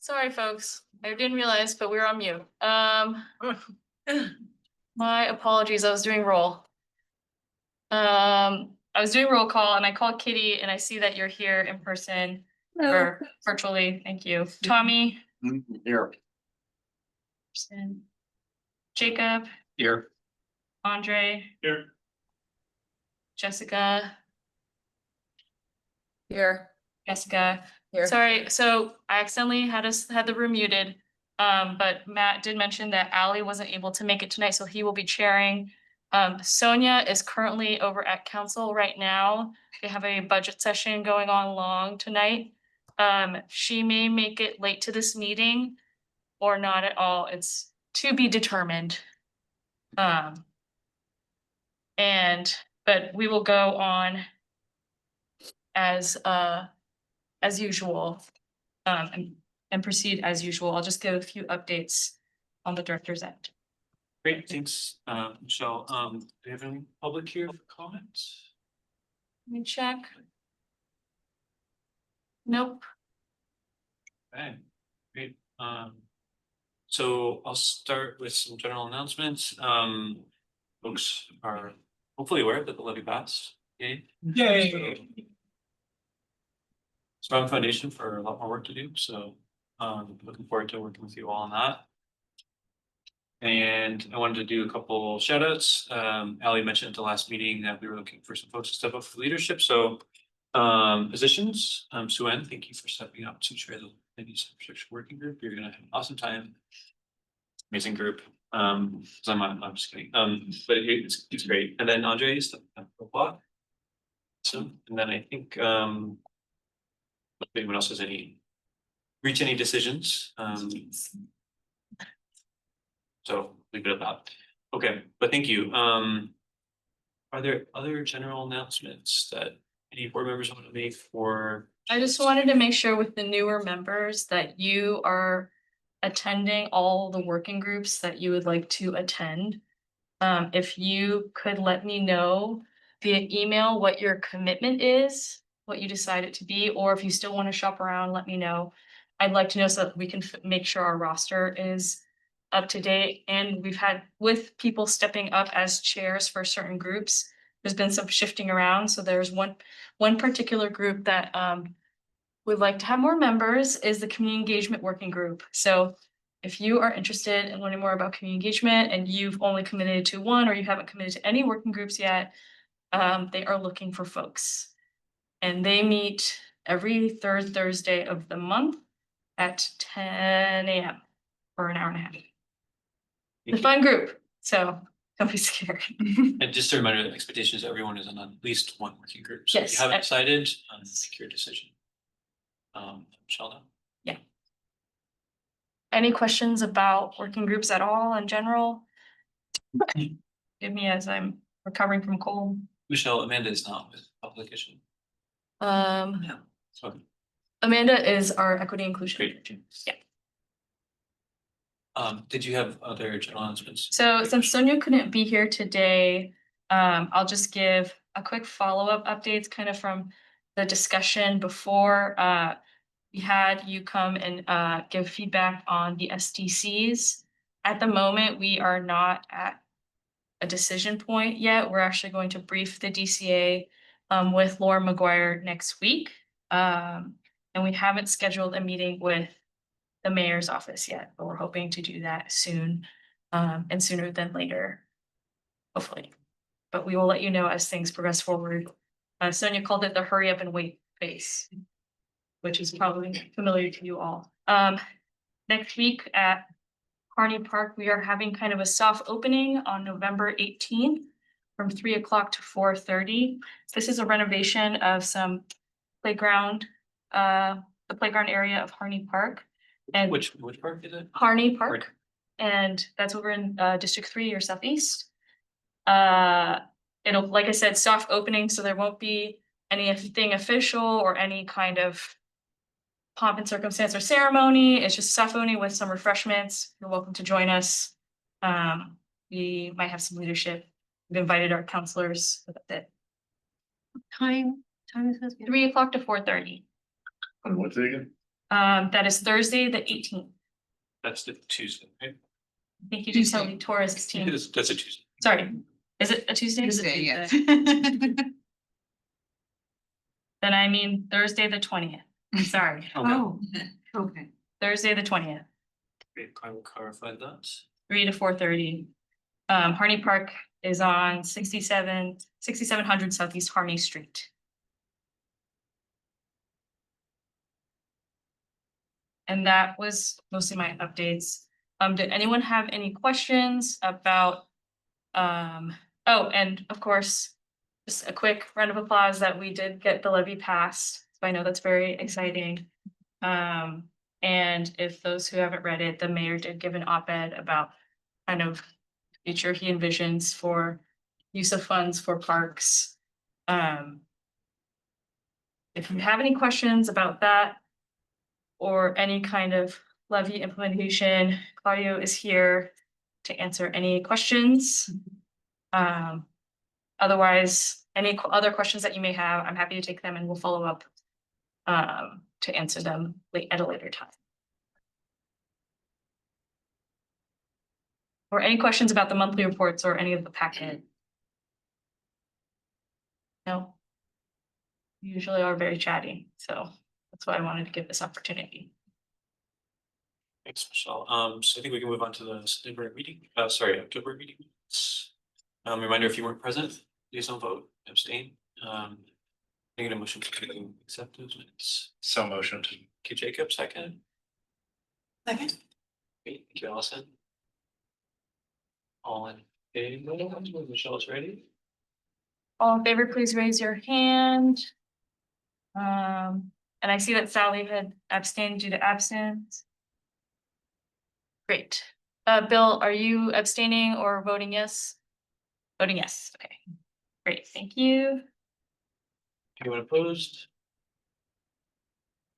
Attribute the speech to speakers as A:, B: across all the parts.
A: Sorry, folks. I didn't realize, but we were on mute. My apologies. I was doing roll. I was doing roll call and I called Kitty and I see that you're here in person or virtually. Thank you. Tommy.
B: Here.
A: Jacob.
B: Here.
A: Andre.
B: Here.
A: Jessica.
C: Here.
A: Jessica.
C: Here.
A: Sorry, so I accidentally had the room muted. But Matt did mention that Ali wasn't able to make it tonight, so he will be chairing. Sonia is currently over at council right now. They have a budget session going on long tonight. She may make it late to this meeting or not at all. It's to be determined. But we will go on as usual, and proceed as usual. I'll just give a few updates on the director's end.
B: Great, thanks, Michelle. Do you have any public here for comments?
A: Let me check. Nope.
B: Okay, great. So I'll start with some general announcements. Folks are hopefully aware that the levy passed. Yay. Yay. Strong foundation for a lot more work to do, so looking forward to working with you all on that. And I wanted to do a couple shout outs. Ali mentioned at the last meeting that we were looking for some folks to step up for leadership. So positions, Suen, thank you for stepping up to chair the Ladies Infrastructure Working Group. You're gonna have an awesome time. Amazing group. I'm just kidding. But it's great. And then Andre is the block. So, and then I think if anyone else has reach any decisions. So leave it at that. Okay, but thank you. Are there other general announcements that any board members want to make for?
A: I just wanted to make sure with the newer members that you are attending all the working groups that you would like to attend. If you could let me know via email what your commitment is, what you decide it to be, or if you still want to shop around, let me know. I'd like to know so that we can make sure our roster is up to date. And we've had, with people stepping up as chairs for certain groups, there's been some shifting around. So there's one particular group that would like to have more members is the Community Engagement Working Group. So if you are interested in learning more about community engagement and you've only committed to one or you haven't committed to any working groups yet, they are looking for folks. And they meet every third Thursday of the month at 10 a.m. for an hour and a half. It's a fun group, so don't be scared.
B: And just a reminder that expectations, everyone is on at least one working group. So if you haven't decided, make your decision. Michelle?
A: Yeah. Any questions about working groups at all in general? Give me as I'm recovering from cold.
B: Michelle, Amanda is not with publication.
A: No.
B: So
A: Amanda is our equity inclusion.
B: great.
A: Yeah.
B: Did you have other general announcements?
A: So since Sonia couldn't be here today, I'll just give a quick follow-up updates kind of from the discussion before. We had you come and give feedback on the SDCs. At the moment, we are not at a decision point yet. We're actually going to brief the DCA with Laura McGuire next week. And we haven't scheduled a meeting with the mayor's office yet, but we're hoping to do that soon, and sooner than later, hopefully. But we will let you know as things progress forward. Sonia called it the hurry up and wait phase, which is probably familiar to you all. Next week at Harney Park, we are having kind of a soft opening on November 18th from 3 o'clock to 4:30. This is a renovation of some playground, the playground area of Harney Park. And
B: Which park is it?
A: Harney Park, and that's over in District 3 or Southeast. It'll, like I said, soft opening, so there won't be anything official or any kind of pomp and circumstance or ceremony. It's just soft opening with some refreshments. You're welcome to join us. We might have some leadership. We've invited our counselors. So that's it.
C: Time is supposed to be
A: 3 o'clock to 4:30.
D: And what's it again?
A: That is Thursday, the 18th.
B: That's the Tuesday, right?
A: I think you just told me Taurus is team.
B: That's a Tuesday.
A: Sorry, is it a Tuesday?
C: Tuesday, yes.
A: Then I mean Thursday, the 20th. I'm sorry,
C: Oh, okay.
A: Thursday, the 20th,
B: Great, I will clarify that.
A: 3 to 4:30. Harney Park is on 6700 Southeast Harney Street. And that was mostly my updates. Did anyone have any questions about, oh, and of course, just a quick round of applause that we did get the levy passed. So I know that's very exciting. And if those who haven't read it, the mayor did give an op-ed about kind of future he envisions for use of funds for parks. If you have any questions about that or any kind of levy implementation, Claudio is here to answer any questions. Otherwise, any other questions that you may have, I'm happy to take them and we'll follow up to answer them at a later time. Or any questions about the monthly reports or any of the packet? No. You usually are very chatty, so that's why I wanted to give this opportunity.
B: Thanks, Michelle. So I think we can move on to the September meeting, October meeting. Reminder, if you weren't present, please don't vote, abstain. Can I get a motion to accept those minutes?
D: So motioned.
B: Thank you, Jacob, second.
C: Second.
B: Great, thank you, Allison. All in favor, Michelle is ready.
A: All in favor, please raise your hand. And I see that Sally had abstained due to absence. Great. Bill, are you abstaining or voting yes? Voting yes, okay. Great, thank you.
B: Anyone opposed?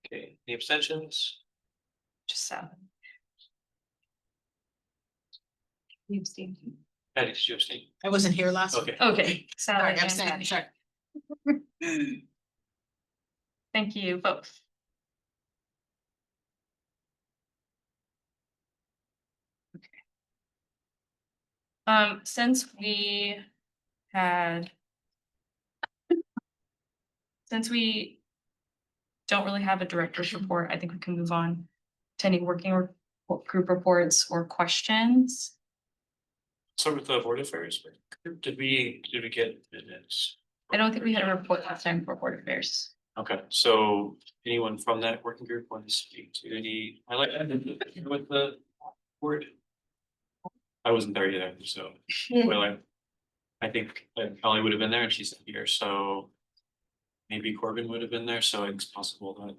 B: Okay, any abstentions?
A: Just Sally. You abstained.
B: Patty, did you abstain?
C: I wasn't here last week.
B: Okay,
A: Okay, Sally
C: Sorry,
A: and
C: I'm saying,
A: Patty.
C: sorry.
A: Thank you both. Since we had. Since we don't really have a director's report, I think we can move on to any working group reports or questions.
B: start with the board affairs. Did we get minutes?
A: I don't think we had a report last time for board affairs.
B: Okay, so anyone from that working group want to speak to any highlight with the board? I wasn't there either, so well, I think Holly would have been there and she's not here, so maybe Corbin would have been there, so it's possible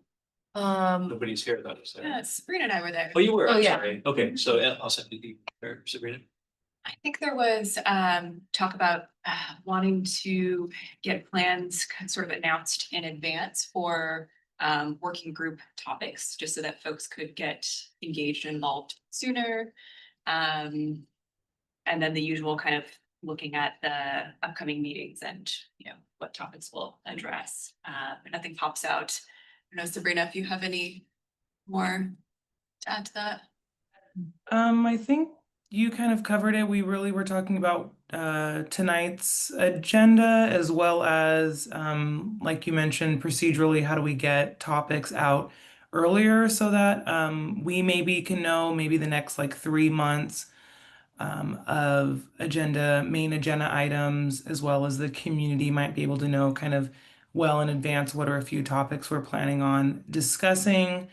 B: that nobody's here that was there.
E: Yeah, Sabrina and I were there.
B: Oh, you were,
A: Oh,
B: I'm
A: yeah.
B: sorry. Okay, so I'll send you the Sabrina.
E: I think there was talk about wanting to get plans sort of announced in advance for working group topics, just so that folks could get engaged and involved sooner. And then the usual kind of looking at the upcoming meetings and, you know, what topics we'll address. But nothing pops out. I don't know, Sabrina, if you have any more to add to that.
F: I think you kind of covered it. We really were talking about tonight's agenda as well as, like you mentioned, procedurally, how do we get topics out earlier so that we maybe can know maybe the next like 3 months of main agenda items, as well as the community might be able to know kind of well in advance what are a few topics we're planning on discussing.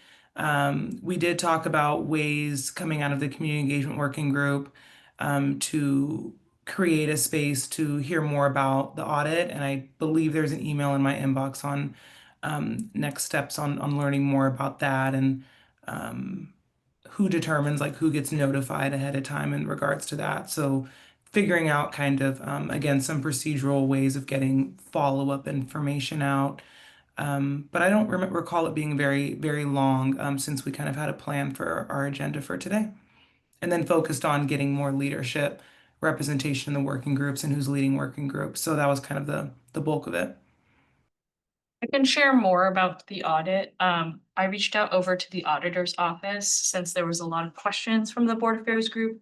F: We did talk about ways coming out of the community engagement working group to create a space to hear more about the audit. And I believe there's an email in my inbox on next steps on learning more about that and who determines like who gets notified ahead of time in regards to that. So figuring out kind of, again, some procedural ways of getting follow-up information out. But I don't recall it being very, very long since we kind of had a plan for our agenda for today. And then focused on getting more leadership representation in the working groups and who's leading working groups. So that was kind of the bulk of it.
A: I can share more about the audit. I reached out over to the auditor's office since there was a lot of questions from the Board Affairs group,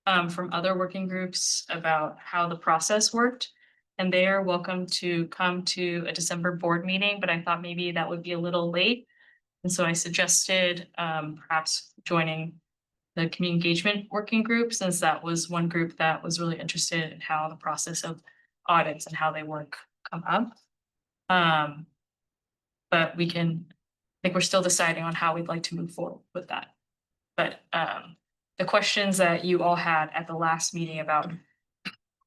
A: from other working groups about how the process worked. And they are welcome to come to a December board meeting, but I thought maybe that would be a little late. And so I suggested, perhaps joining the community engagement working group, since that was one group that was really interested in how the process of audits and how they work come up. But we can, I think we're still deciding on how we'd like to move forward with that. But the questions that you all had at the last meeting about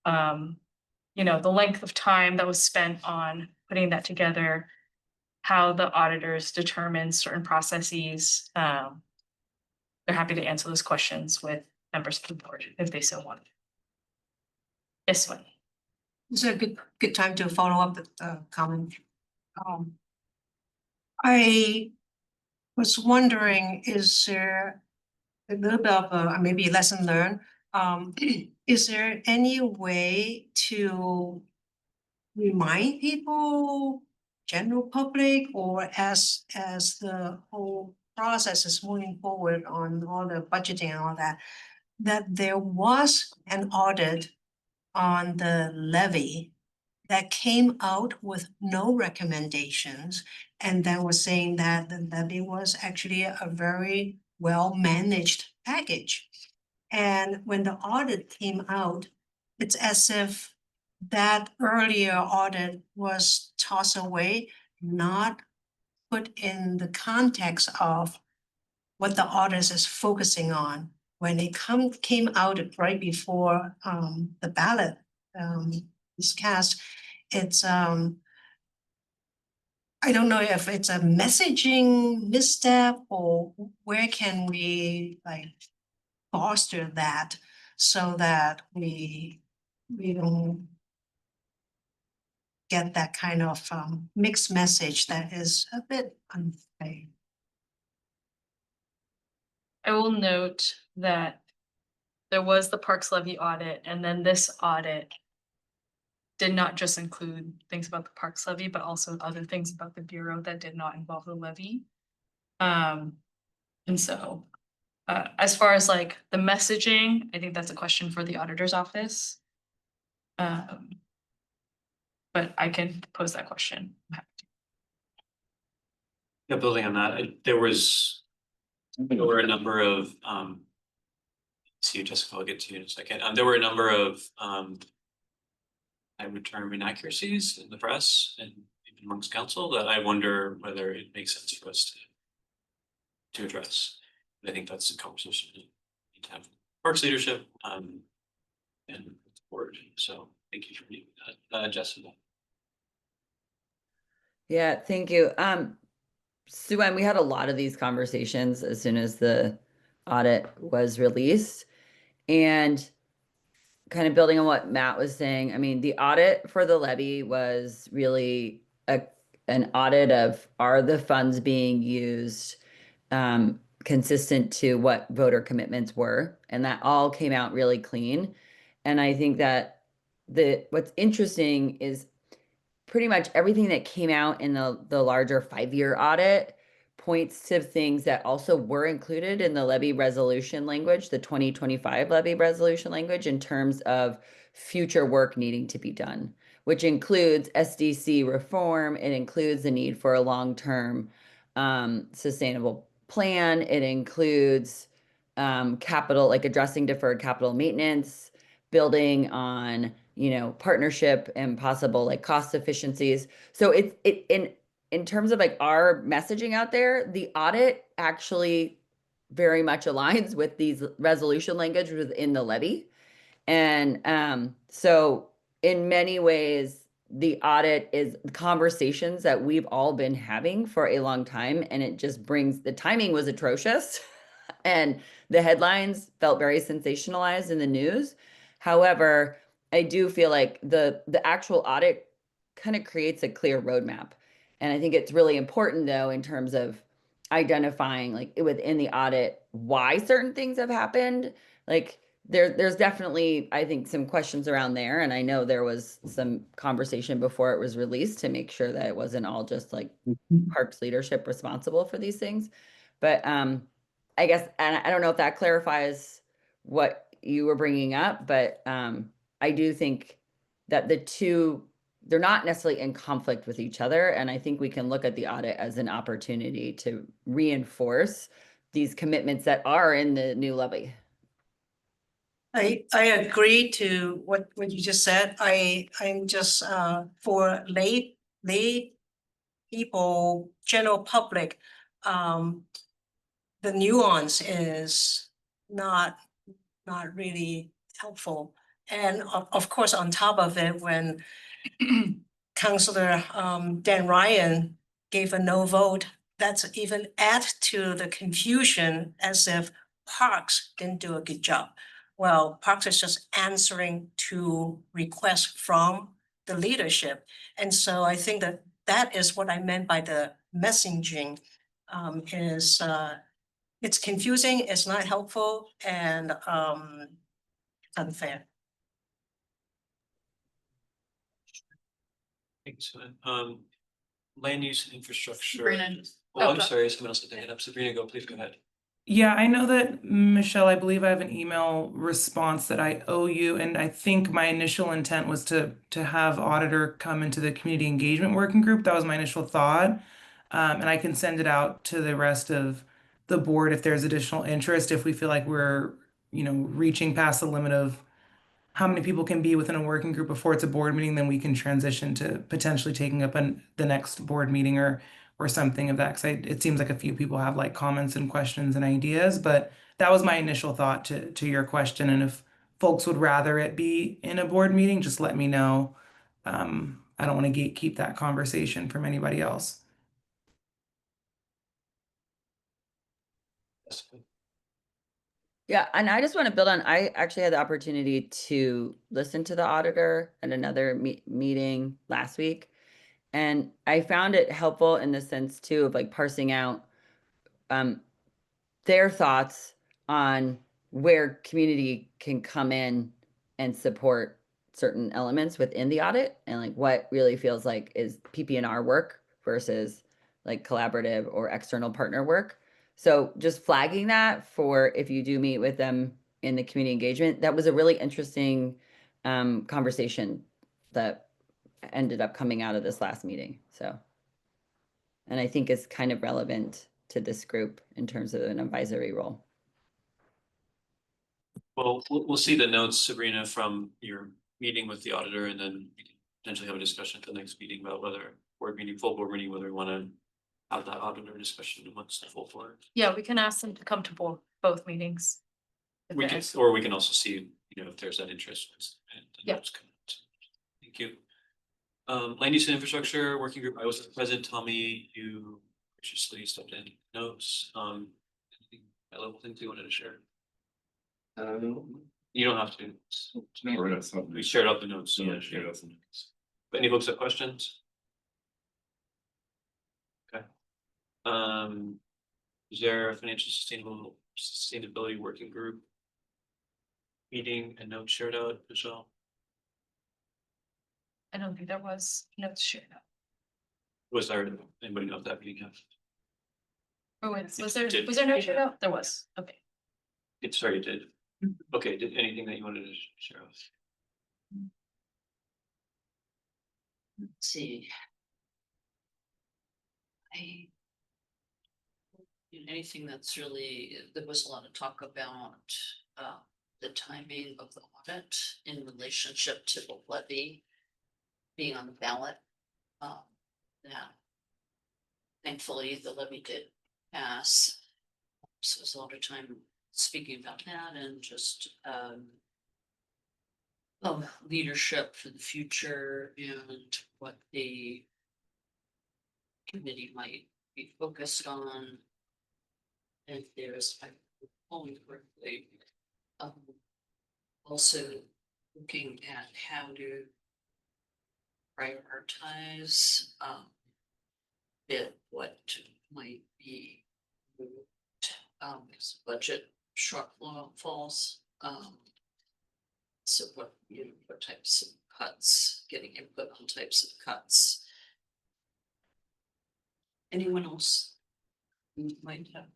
A: the length of time that was spent on putting that together, how the auditors determine certain processes, they're happy to answer those questions with members of the board if they so want. Yes, Wendy.
C: This is a good time to follow up with comment. I was wondering, is there a little bit of a maybe lesson learned? Is there any way to remind people, general public, or as the whole process is moving forward on all the budgeting and all that, that there was an audit on the levy that came out with no recommendations, and then was saying that the levy was actually a very well-managed package. And when the audit came out, it's as if that earlier audit was tossed away, not put in the context of what the audit is focusing on. When it came out right before the ballot is cast, it's I don't know if it's a messaging misstep or where can we like foster that so that we don't get that kind of mixed message that is a bit unfair.
A: I will note that there was the Parks Levy audit, and then this audit did not just include things about the Parks Levy, but also other things about the Bureau that did not involve the levy. And so, as far as like the messaging, I think that's a question for the auditor's office. But I can pose that question.
B: Yeah, building on that, there were a number of, see you, Jessica, I'll get to you in a second. There were a number of, I would term inaccuracies in the press and even amongst council that I wonder whether it makes sense for us to address. I think that's a conversation we need to have with Parks leadership, and the board. So thank you for doing that, Jessica.
D: Yeah, thank you. Sue-Ann, we had a lot of these conversations as soon as the audit was released. And kind of building on what Matt was saying, I mean, the audit for the levy was really an audit of, are the funds being used consistent to what voter commitments were? And that all came out really clean. And I think that what's interesting is pretty much everything that came out in the larger 5-year audit points to things that also were included in the levy resolution language, the 2025 levy resolution language, in terms of future work needing to be done, which includes SDC reform. It includes the need for a long-term sustainable plan. It includes capital, like addressing deferred capital maintenance, building on partnership and possible like cost efficiencies. So in terms of like our messaging out there, the audit actually very much aligns with these resolution language within the levy. And so in many ways, the audit is conversations that we've all been having for a long time, and it just brings, the timing was atrocious and the headlines felt very sensationalized in the news. However, I do feel like the actual audit kind of creates a clear roadmap. And I think it's really important though, in terms of identifying like within the audit, why certain things have happened. Like there's definitely, I think, some questions around there, and I know there was some conversation before it was released to make sure that it wasn't all just like Parks leadership responsible for these things. But I guess, and I don't know if that clarifies what you were bringing up, but I do think that the two, they're not necessarily in conflict with each other, and I think we can look at the audit as an opportunity to reinforce these commitments that are in the new levy.
C: I agree to what you just said. I'm just for lay people, general public, the nuance is not really helpful. And of course, on top of it, when Councillor Dan Ryan gave a no vote, that's even add to the confusion as if Parks didn't do a good job. Well, Parks is just answering to requests from the leadership. And so I think that that is what I meant by the messaging, is it's confusing, it's not helpful, and unfair.
B: Thanks, land use and infrastructure.
E: Sabrina.
B: Oh,
E: Oh,
B: I'm
E: go-
B: sorry, someone else had their hand up. Sabrina, please go ahead.
F: Yeah, I know that, Michelle, I believe I have an email response that I owe you, and I think my initial intent was to have auditor come into the community engagement working group. That was my initial thought. And I can send it out to the rest of the board if there's additional interest, if we feel like we're, reaching past the limit of how many people can be within a working group before it's a board meeting, then we can transition to potentially taking up the next board meeting or something of that. Because it seems like a few people have like comments and questions and ideas, but that was my initial thought to your question. And if folks would rather it be in a board meeting, just let me know. I don't want to gatekeep that conversation from anybody else.
D: Yeah, and I just want to build on, I actually had the opportunity to listen to the auditor at another meeting last week. And I found it helpful in the sense too of like parsing out their thoughts on where community can come in and support certain elements within the audit and like what really feels like is PP&R work versus like collaborative or external partner work. So just flagging that for if you do meet with them in the community engagement, that was a really interesting conversation that ended up coming out of this last meeting. So, and I think is kind of relevant to this group in terms of an advisory role.
B: Well, we'll see the notes, Sabrina, from your meeting with the auditor, and then we can potentially have a discussion at the next meeting about whether full board meeting, whether we want to have that auditor discussion amongst the full board.
A: Yeah, we can ask them to come to both meetings. if
B: We
A: they're
B: can, or we can also see, if there's that interest. And the
A: Yeah.
B: notes come out. Thank you. Land use and infrastructure working group, I was present. Tommy, you graciously stepped in notes. Anything high level things you wanted to share? You don't have to. We shared out the notes. So but any folks have questions? Okay. Is there a financial sustainability working group meeting and notes shared out, Michelle?
A: I don't think there was notes shared out.
B: Was there anybody know if that meeting happened?
A: Oh, wait, was there
B: Did-
A: no shared out? There was, okay.
B: Sorry, you did. Okay, did anything that you wanted to share with?
G: Let's see. Anything that's really, there was a lot of talk about the timing of the audit in relationship to the levy being on the ballot. Yeah. Thankfully, the levy did pass. So there's a lot of time speaking about that and just leadership for the future and what the committee might be focused on. And there's, if I'm following correctly, also looking at how to prioritize what might be moved as budget shortfalls. So what types of cuts, getting input on types of cuts. Anyone else? Who might have,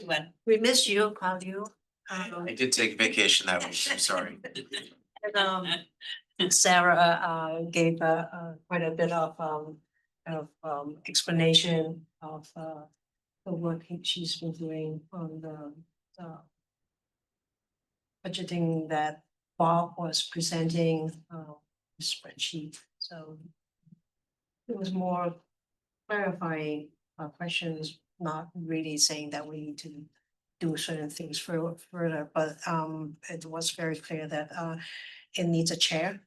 G: when,
C: We miss you, Claudio.
H: I did take vacation that week, I'm sorry.
C: And Sarah gave quite a bit of explanation of the work she's been doing on the budgeting that Bob was presenting spreadsheet, so it was more clarifying questions, not really saying that we need to do certain things further, but it was very clear that it needs a chair.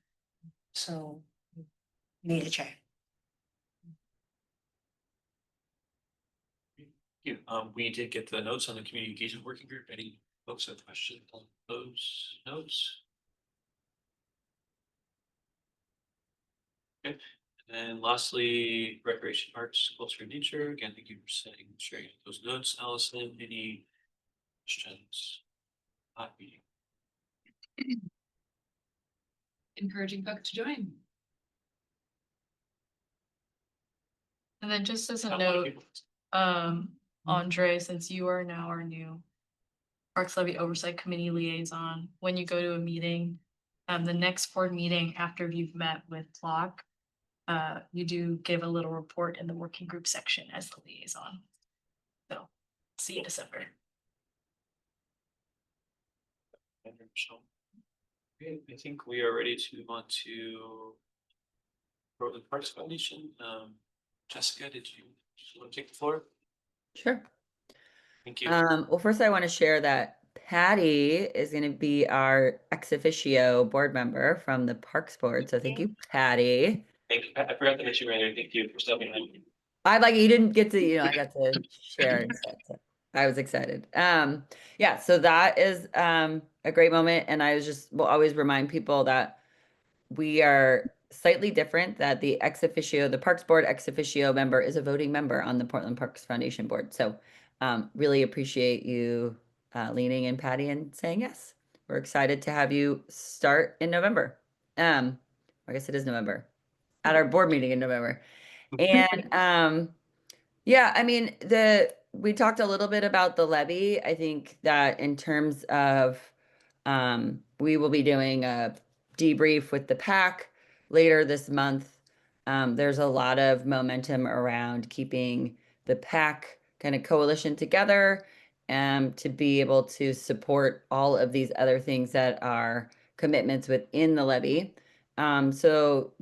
C: So need a chair.
B: Yeah, we did get the notes on the community engagement working group. Any folks have questions on those notes? Okay, and lastly, recreation, arts, culture, and nature. Again, thank you for sharing those notes. Allison, any questions? Not meeting.
E: encouraging folks to join.
A: And then just as a
B: Not a lot of
A: note,
B: people.
A: Andre, since you are now our new Parks Levy Oversight Committee liaison, when you go to a meeting, the next board meeting after you've met with Flock, you do give a little report in the working group section as the liaison. So, see you in December.
B: Okay, I think we are ready to move on to Portland Parks Foundation. Jessica, did you want to take the floor?
D: Sure.
B: Thank you.
D: Well, first I want to share that Patty is going to be our ex officio board member from the Parks Board. So thank you, Patty.
B: Thank you. I forgot to mention earlier. Thank you for stepping in.
D: You didn't get to, I got to share instead. So I was excited. Yeah, so that is a great moment. And I will always remind people that we are slightly different, that the Parks Board ex officio member is a voting member on the Portland Parks Foundation Board. So really appreciate you leaning in, Patty, and saying yes. We're excited to have you start in November. I guess it is November, at our board meeting in November. And yeah, I mean, we talked a little bit about the levy. I think that in terms of we will be doing a debrief with the PAC later this month. There's a lot of momentum around keeping the PAC kind of coalition together to be able to support all of these other things that are commitments within the levy. So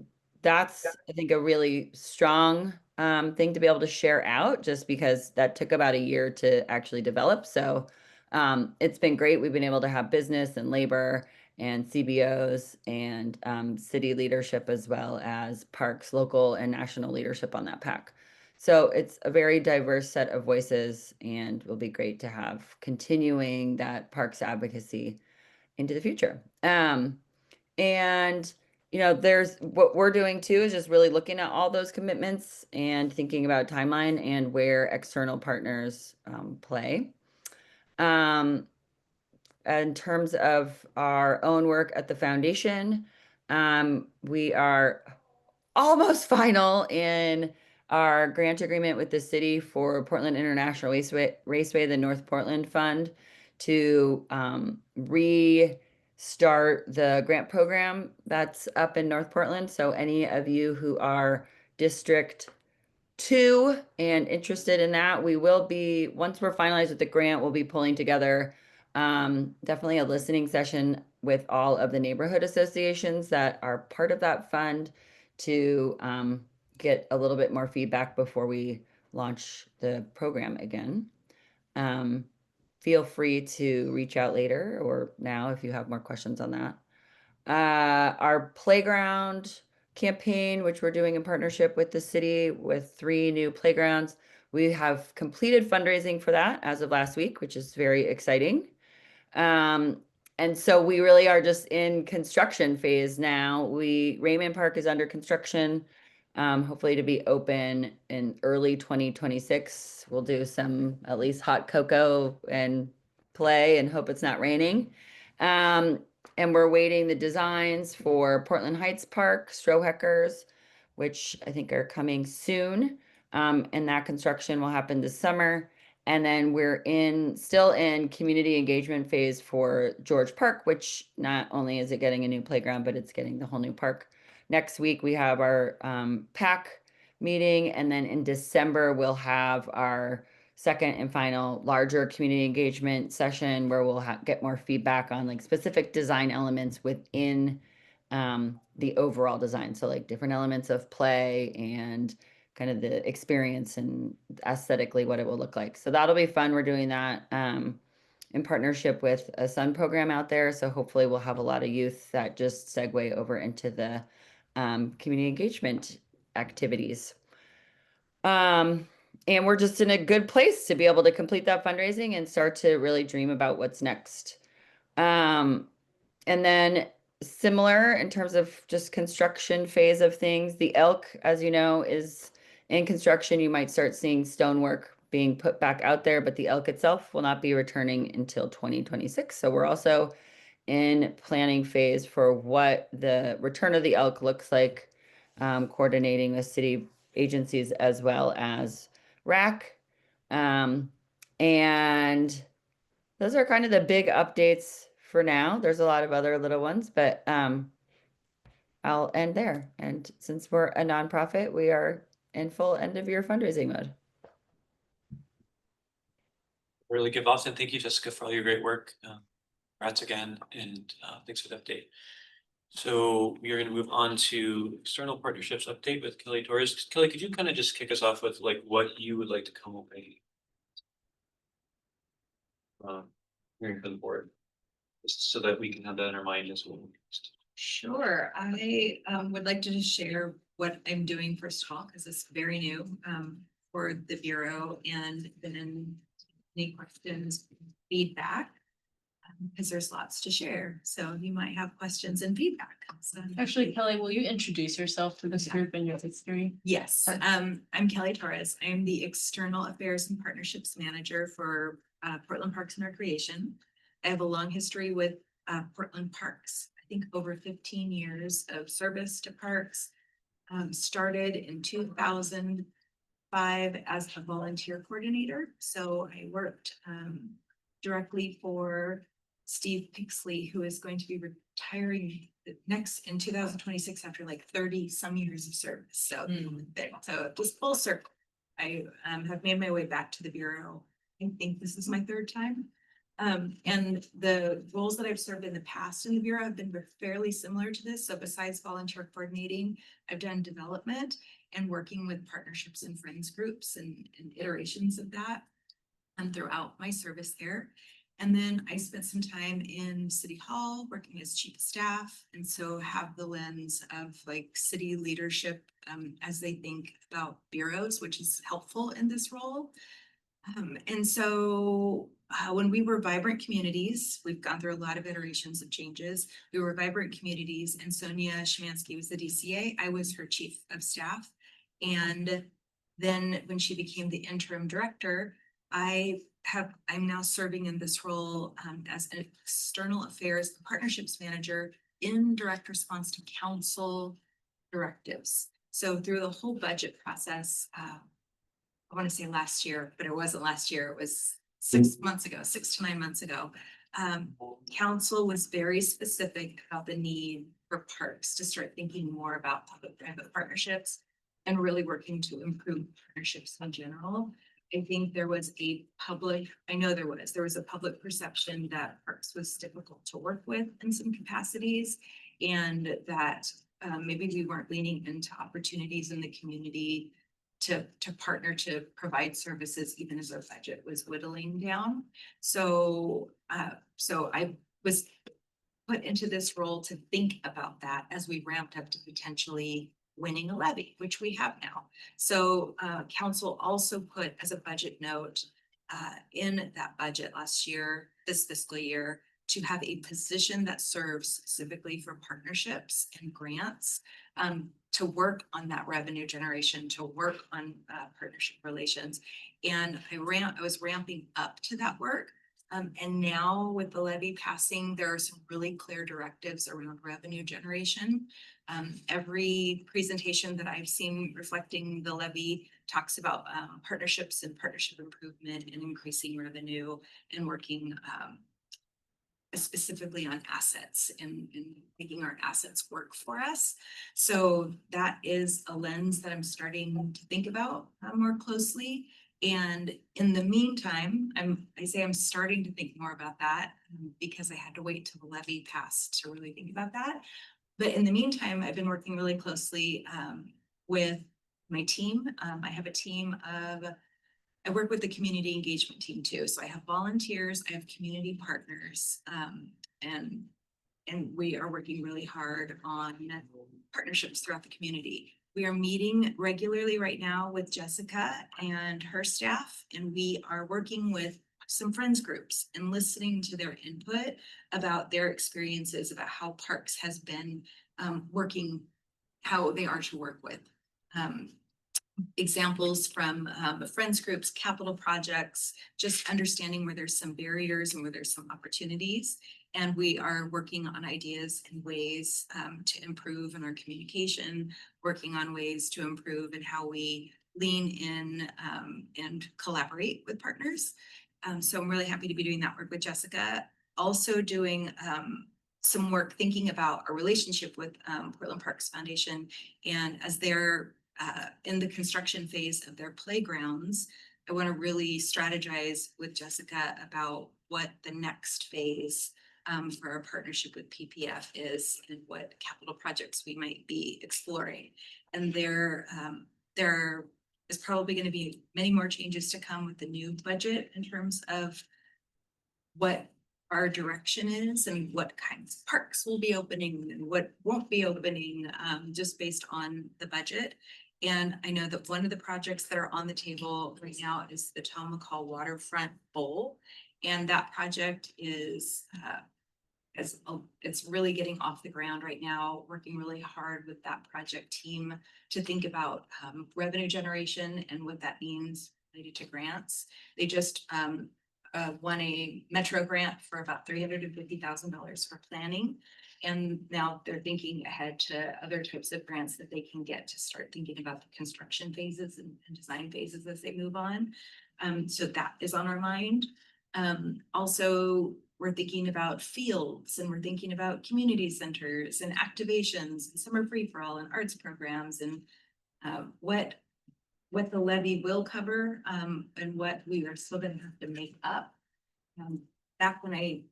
D: that's, I think, a really strong thing to be able to share out, just because that took about a year to actually develop. So it's been great. We've been able to have business and labor and CBOs and city leadership, as well as parks, local and national leadership on that PAC. So it's a very diverse set of voices, and will be great to have continuing that parks advocacy into the future. And there's what we're doing too, is just really looking at all those commitments and thinking about timeline and where external partners play. In terms of our own work at the foundation, we are almost final in our grant agreement with the city for Portland International Raceway, the North Portland Fund, to restart the grant program that's up in North Portland. So any of you who are District 2 and interested in that, we will be, once we're finalized with the grant, we'll be pulling together definitely a listening session with all of the neighborhood associations that are part of that fund to get a little bit more feedback before we launch the program again. Feel free to reach out later or now if you have more questions on that. Our playground campaign, which we're doing in partnership with the city with 3 new playgrounds. We have completed fundraising for that as of last week, which is very exciting. And so we really are just in construction phase now. Raymond Park is under construction, hopefully to be open in early 2026. We'll do some at least hot cocoa and play and hope it's not raining. and we're waiting the designs for Portland Heights Park, Stroheckers, which I think are coming soon. And that construction will happen this summer. And then we're still in community engagement phase for George Park, which not only is it getting a new playground, but it's getting the whole new park. Next week, we have our PAC meeting. And then in December, we'll have our second and final larger community engagement session where we'll get more feedback on like specific design elements within the overall design. So like different elements of play and kind of the experience and aesthetically what it will look like. So that'll be fun. We're doing that in partnership with a Sun program out there. So hopefully we'll have a lot of youth that just segue over into the community engagement activities. And we're just in a good place to be able to complete that fundraising and start to really dream about what's next. And then similar in terms of just construction phase of things, the Elk, as you know, is in construction. You might start seeing stonework being put back out there, but the Elk itself will not be returning until 2026. So we're also in planning phase for what the return of the Elk looks like, coordinating with city agencies as well as RAC. And those are kind of the big updates for now. There's a lot of other little ones, but I'll end there. And since we're a nonprofit, we are in full end of year fundraising mode.
B: Really good, Austin. Thank you, Jessica, for all your great work. Congrats again, and thanks for the update. So we are going to move on to external partnerships update with Kelly Torres. Kelly, could you kind of just kick us off with like what you would like to come away hearing from the board, just so that we can have that in our mind as well.
E: Sure, I would like to just share what I'm doing first of all, because it's very new for the Bureau, and then any questions, feedback, because there's lots to share. So you might have questions and feedback. So,
A: Actually, Kelly, will you introduce yourself to this group and your history?
E: yes, I'm Kelly Torres. I'm the External Affairs and Partnerships Manager for Portland Parks and Recreation. I have a long history with Portland Parks. I think over 15 years of service to parks. Started in 2005 as a volunteer coordinator. So I worked directly for Steve Pixley, who is going to be retiring next in 2026 after like 30 some years of service. So, so just full circle. I have made my way back to the Bureau. I think this is my third time. And the roles that I've served in the past in the Bureau have been fairly similar to this. So besides volunteer coordinating, I've done development and working with partnerships and friends groups and iterations of that throughout my service there. And then I spent some time in City Hall working as chief of staff. And so have the lens of like city leadership as they think about bureaus, which is helpful in this role. And so when we were Vibrant Communities, we've gone through a lot of iterations of changes. We were Vibrant Communities, and Sonia Szymanski was the DCA. I was her chief of staff. And then when she became the interim director, I'm now serving in this role as an external affairs partnerships manager in direct response to council directives. So through the whole budget process, I want to say last year, but it wasn't last year. It was 6 months ago, 6 to 9 months ago. Council was very specific about the need for parks to start thinking more about public-private partnerships and really working to improve partnerships in general. I think there was a public, I know there was a public perception that parks was difficult to work with in some capacities, and that maybe we weren't leaning into opportunities in the community to partner to provide services even as our budget was whittling down. So I was put into this role to think about that as we ramped up to potentially winning a levy, which we have now. So council also put as a budget note in that budget last year, this fiscal year, to have a position that serves specifically for partnerships and grants, to work on that revenue generation, to work on partnership relations. And I was ramping up to that work
I: And now with the levy passing, there are some really clear directives around revenue generation. Every presentation that I've seen reflecting the levy talks about partnerships and partnership improvement and increasing revenue and working specifically on assets and making our assets work for us. So that is a lens that I'm starting to think about more closely. And in the meantime, I say I'm starting to think more about that because I had to wait till the levy passed to really think about that. But in the meantime, I've been working really closely with my team. I have a team of, I work with the community engagement team too. So I have volunteers, I have community partners, and we are working really hard on partnerships throughout the community. We are meeting regularly right now with Jessica and her staff, and we are working with some friends groups and listening to their input about their experiences about how Parks has been working, how they are to work with. Examples from the friends groups, capital projects, just understanding where there's some barriers and where there's some opportunities. And we are working on ideas and ways to improve in our communication, working on ways to improve in how we lean in and collaborate with partners. So I'm really happy to be doing that work with Jessica. Also doing some work thinking about our relationship with Portland Parks Foundation. And as they're in the construction phase of their playgrounds, I want to really strategize with Jessica about what the next phase for our partnership with PPF is and what capital projects we might be exploring. And there is probably going to be many more changes to come with the new budget in terms of what our direction is and what kinds of parks will be opening and what won't be opening, just based on the budget. And I know that one of the projects that are on the table right now is the Tom McCall Waterfront Bowl. And that project is, it's really getting off the ground right now, working really hard with that project team to think about revenue generation and what that means related to grants. They just won a Metro grant for about $350,000 for planning. And now they're thinking ahead to other types of grants that they can get to start thinking about the construction phases and design phases as they move on. So that is on our mind. Also, we're thinking about fields and we're thinking about community centers and activations and summer free for all and arts programs and what the levy will cover and what we are still going to have to make up. Back when I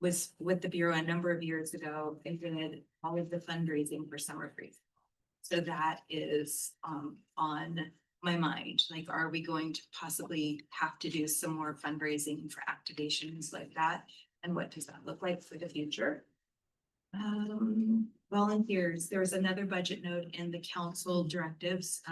I: was with the Bureau a number of years ago, I did all of the fundraising for Summer Free. So that is on my mind. Like, are we going to possibly have to do some more fundraising for activations like that? And what does that look like for the future? Volunteers, there was another budget note in the council directives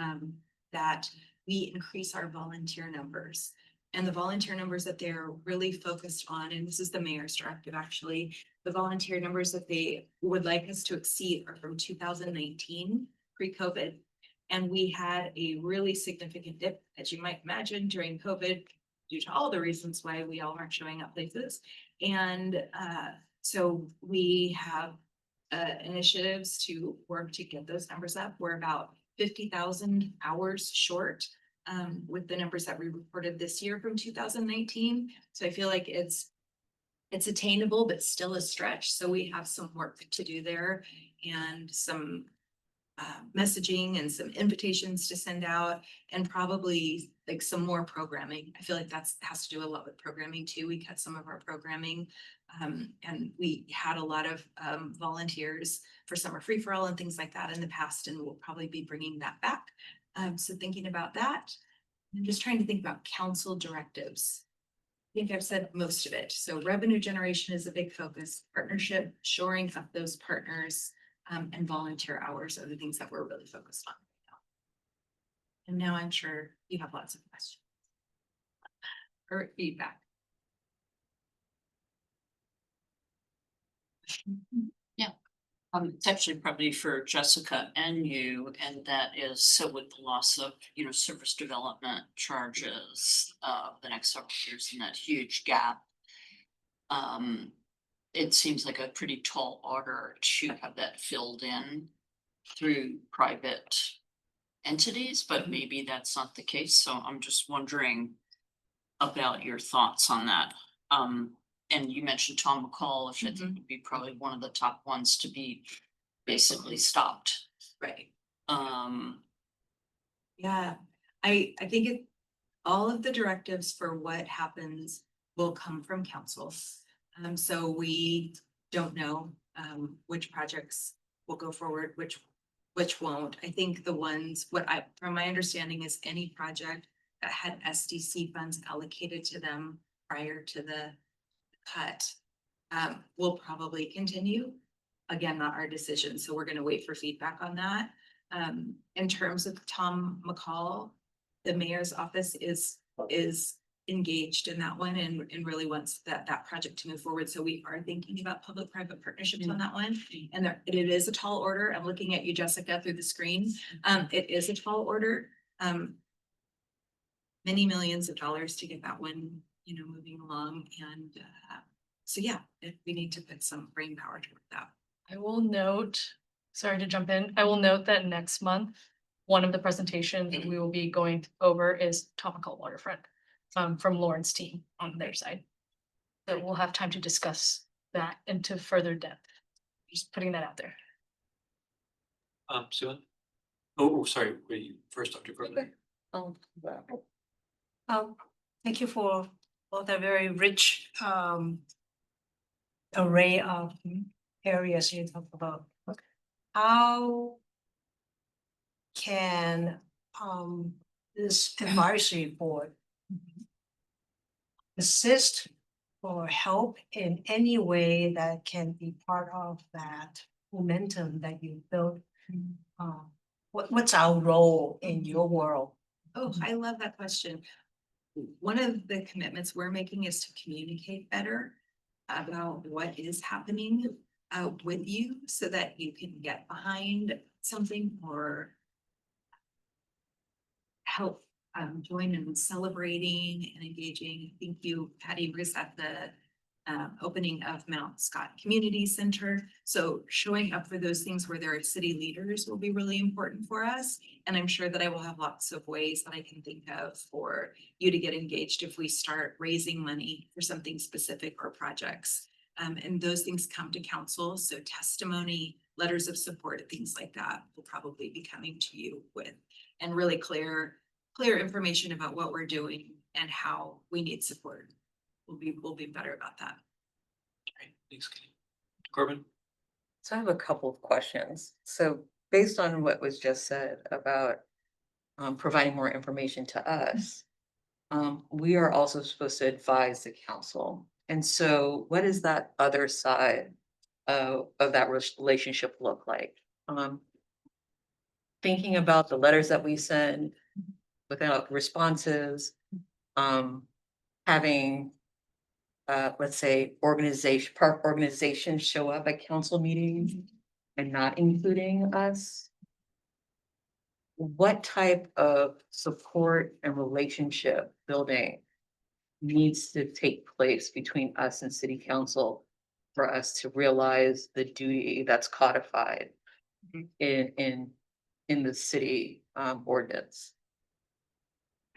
I: that we increase our volunteer numbers. And the volunteer numbers that they're really focused on, and this is the mayor's directive actually, the volunteer numbers that they would like us to exceed are from 2019, pre-COVID. And we had a really significant dip, as you might imagine, during COVID, due to all the reasons why we all aren't showing up places. And so we have initiatives to work to get those numbers up. We're about 50,000 hours short with the numbers that we reported this year from 2019. So I feel like it's attainable, but still a stretch. So we have some work to do there and some messaging and some invitations to send out and probably like some more programming. I feel like that's has to do a lot with programming too. We cut some of our programming and we had a lot of volunteers for summer free for all and things like that in the past, and we'll probably be bringing that back. So thinking about that, I'm just trying to think about council directives. I think I've said most of it. So revenue generation is a big focus, partnership, shoring up those partners, and volunteer hours are the things that we're really focused on right now. And now I'm sure you have lots of questions or feedback.
G: It's actually probably for Jessica and you, and that is, so with the loss of, service development charges, the next several years and that huge gap it seems like a pretty tall order to have that filled in through private entities, but maybe that's not the case. So I'm just wondering about your thoughts on that. And you mentioned Tom McCall, which I think would be probably one of the top ones to be basically stopped.
I: Right.
G: Um,
I: Yeah, I think all of the directives for what happens will come from council. So we don't know, which projects will go forward, which won't. I think the ones, from my understanding is any project that had SDC funds allocated to them prior to the cut, will probably continue. Again, not our decision, so we're gonna wait for feedback on that. In terms of Tom McCall, the mayor's office is engaged in that one and really wants that project to move forward. So we are thinking about public-private partnerships on that one. And it is a tall order. I'm looking at you, Jessica, through the screen. It is a tall order. Many millions of dollars to get that one, moving along. And so yeah, we need to put some brain power toward that.
A: I will note, sorry to jump in, I will note that next month, one of the presentations we will be going over is Topical Waterfront from Lauren's team on their side. So we'll have time to discuss that into further depth. Just putting that out there.
B: Sue-Ann? Oh, sorry, were you first, Dr. Grover?
C: Thank you for all the very rich array of areas you talk about. How can this advisory board assist or help in any way that can be part of that momentum that you built? What's our role in your world?
I: Oh, I love that question. One of the commitments we're making is to communicate better about what is happening with you so that you can get behind something or help join in celebrating and engaging. I think Patty was at the opening of Mount Scott Community Center. So showing up for those things where there are city leaders will be really important for us. And I'm sure that I will have lots of ways that I can think of for you to get engaged if we start raising money for something specific or projects. And those things come to council. So testimony, letters of support, things like that will probably be coming to you with, and really clear information about what we're doing and how we need support. We'll be better about that.
B: Great, thanks, Kenny. Corbin?
J: So I have a couple of questions. So based on what was just said about providing more information to us, we are also supposed to advise the council. And so what does that other side of that relationship look like? Thinking about the letters that we send without responses, having let's say park organizations show up at council meetings and not including us. What type of support and relationship building needs to take place between us and city council for us to realize the duty that's codified in the city ordinance?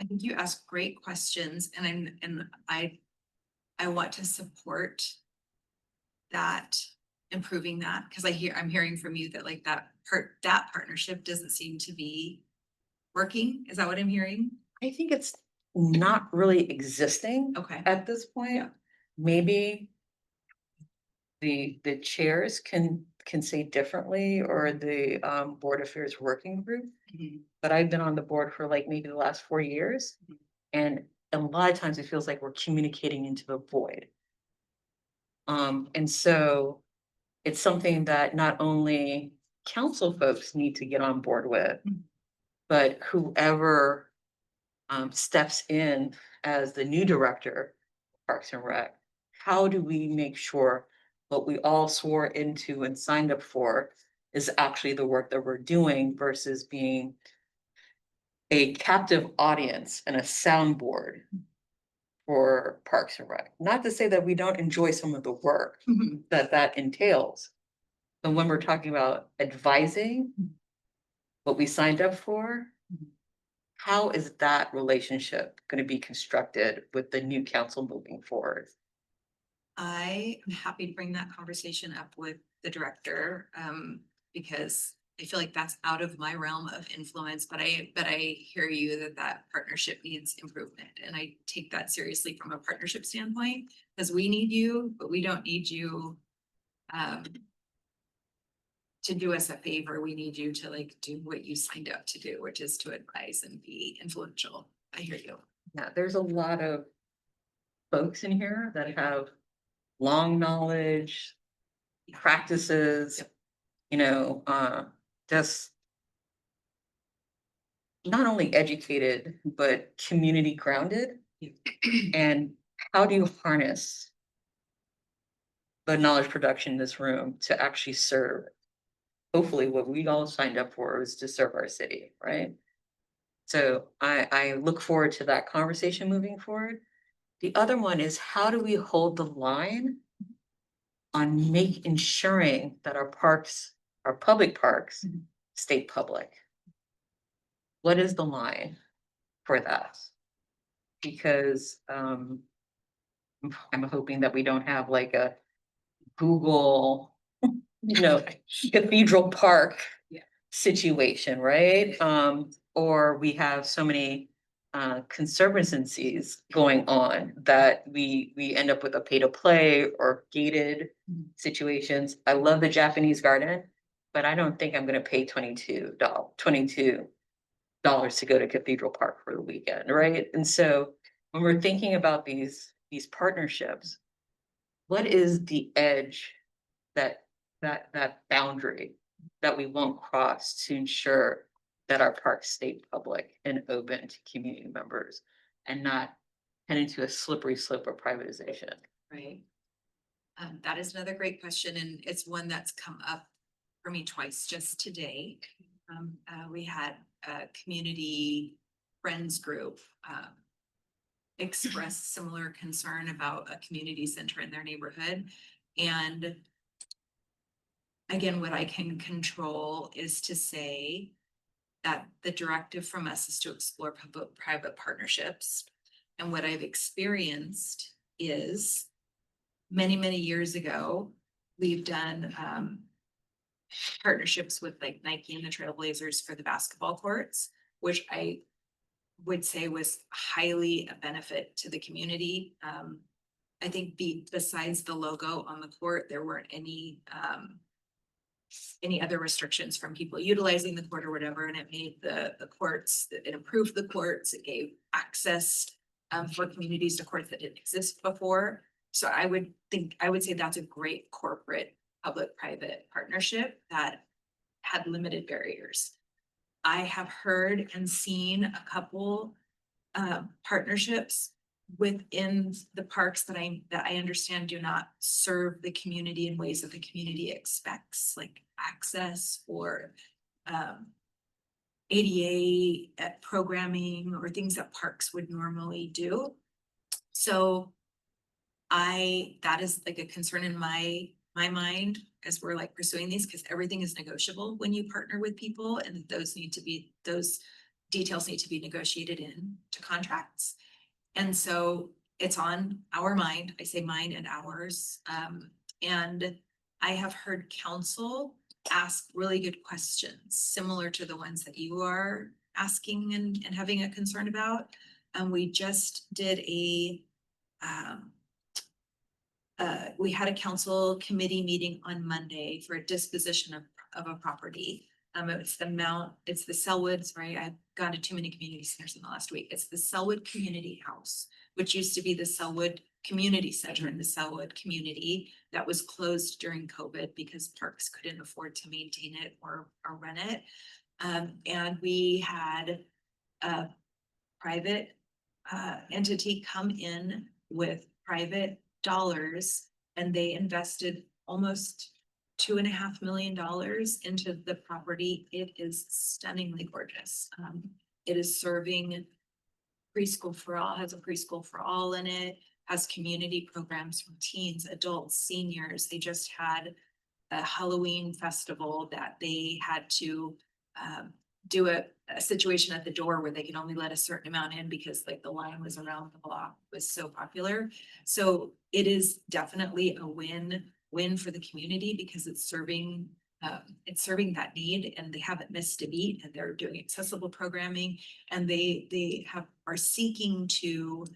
I: I think you ask great questions and I want to support that, improving that, because I'm hearing from you that like that partnership doesn't seem to be working. Is that what I'm hearing?
J: I think it's not really existing
I: Okay.
J: at this point.
I: Yeah.
J: Maybe the chairs can say differently, or the board affairs working group.
I: Mhm.
J: But I've been on the board for like maybe the last 4 years. And a lot of times it feels like we're communicating into the void. And so it's something that not only council folks need to get on board with, but whoever steps in as the new director of Parks and Rec, how do we make sure what we all swore into and signed up for is actually the work that we're doing versus being a captive audience and a soundboard for Parks and Rec. Not to say that we don't enjoy some of the work that entails. But when we're talking about advising what we signed up for, how is that relationship going to be constructed with the new council moving forward?
I: I am happy to bring that conversation up with the director, because I feel like that's out of my realm of influence, but I hear you that partnership needs improvement, and I take that seriously from a partnership standpoint, because we need you, but we don't need you to do us a favor. We need you to like do what you signed up to do, which is to advise and be influential. I hear you.
J: Yeah, there's a lot of folks in here that have long knowledge, practices, just not only educated, but community grounded. And how do you harness the knowledge production in this room to actually serve? Hopefully what we all signed up for is to serve our city, right? So I look forward to that conversation moving forward. The other one is, how do we hold the line on ensuring that our parks, our public parks, stay public? What is the line for that? Because I'm hoping that we don't have like a Google, Cathedral Park situation, right? Or we have so many conservancies going on that we end up with a pay to play or gated situations. I love the Japanese garden, but I don't think I'm gonna pay $22 to go to Cathedral Park for the weekend, right? And so when we're thinking about these partnerships, what is the edge, that boundary that we won't cross to ensure that our parks stay public and open to community members and not head into a slippery slope of privatization?
I: Right. That is another great question, and it's one that's come up for me twice just today. We had a community friends group express similar concern about a community center in their neighborhood. And again, what I can control is to say that the directive from us is to explore public-private partnerships. And what I've experienced is many years ago, we've done partnerships with like Nike and the Trailblazers for the basketball courts, which I would say was highly a benefit to the community. I think besides the logo on the court, there weren't any other restrictions from people utilizing the court or whatever, and it made the courts, it improved the courts, it gave access for communities to courts that didn't exist before. So I would say that's a great corporate public-private partnership that had limited barriers. I have heard and seen a couple partnerships within the parks that I understand do not serve the community in ways that the community expects, like access or ADA programming or things that parks would normally do. So that is like a concern in my mind as we're like pursuing these, because everything is negotiable when you partner with people, and those details need to be negotiated into contracts. And so it's on our mind, I say mine and ours. And I have heard council ask really good questions, similar to the ones that you are asking and having a concern about. We just did we had a council committee meeting on Monday for a disposition of a property. It's the Selwoods, right? I've gone to too many community centers in the last week. It's the Selwood Community House, which used to be the Selwood Community Center in the Selwood community that was closed during COVID because parks couldn't afford to maintain it or run it. And we had a private entity come in with private dollars, and they invested almost $2.5 million into the property. It is stunningly gorgeous. It is serving Preschool for All has a preschool for all in it, has community programs for teens, adults, seniors. They just had a Halloween festival that they had to do a situation at the door where they can only let a certain amount in because like the line was around the block, was so popular. So it is definitely a win for the community because it's serving that need, and they haven't missed a beat, and they're doing accessible programming, and they are seeking to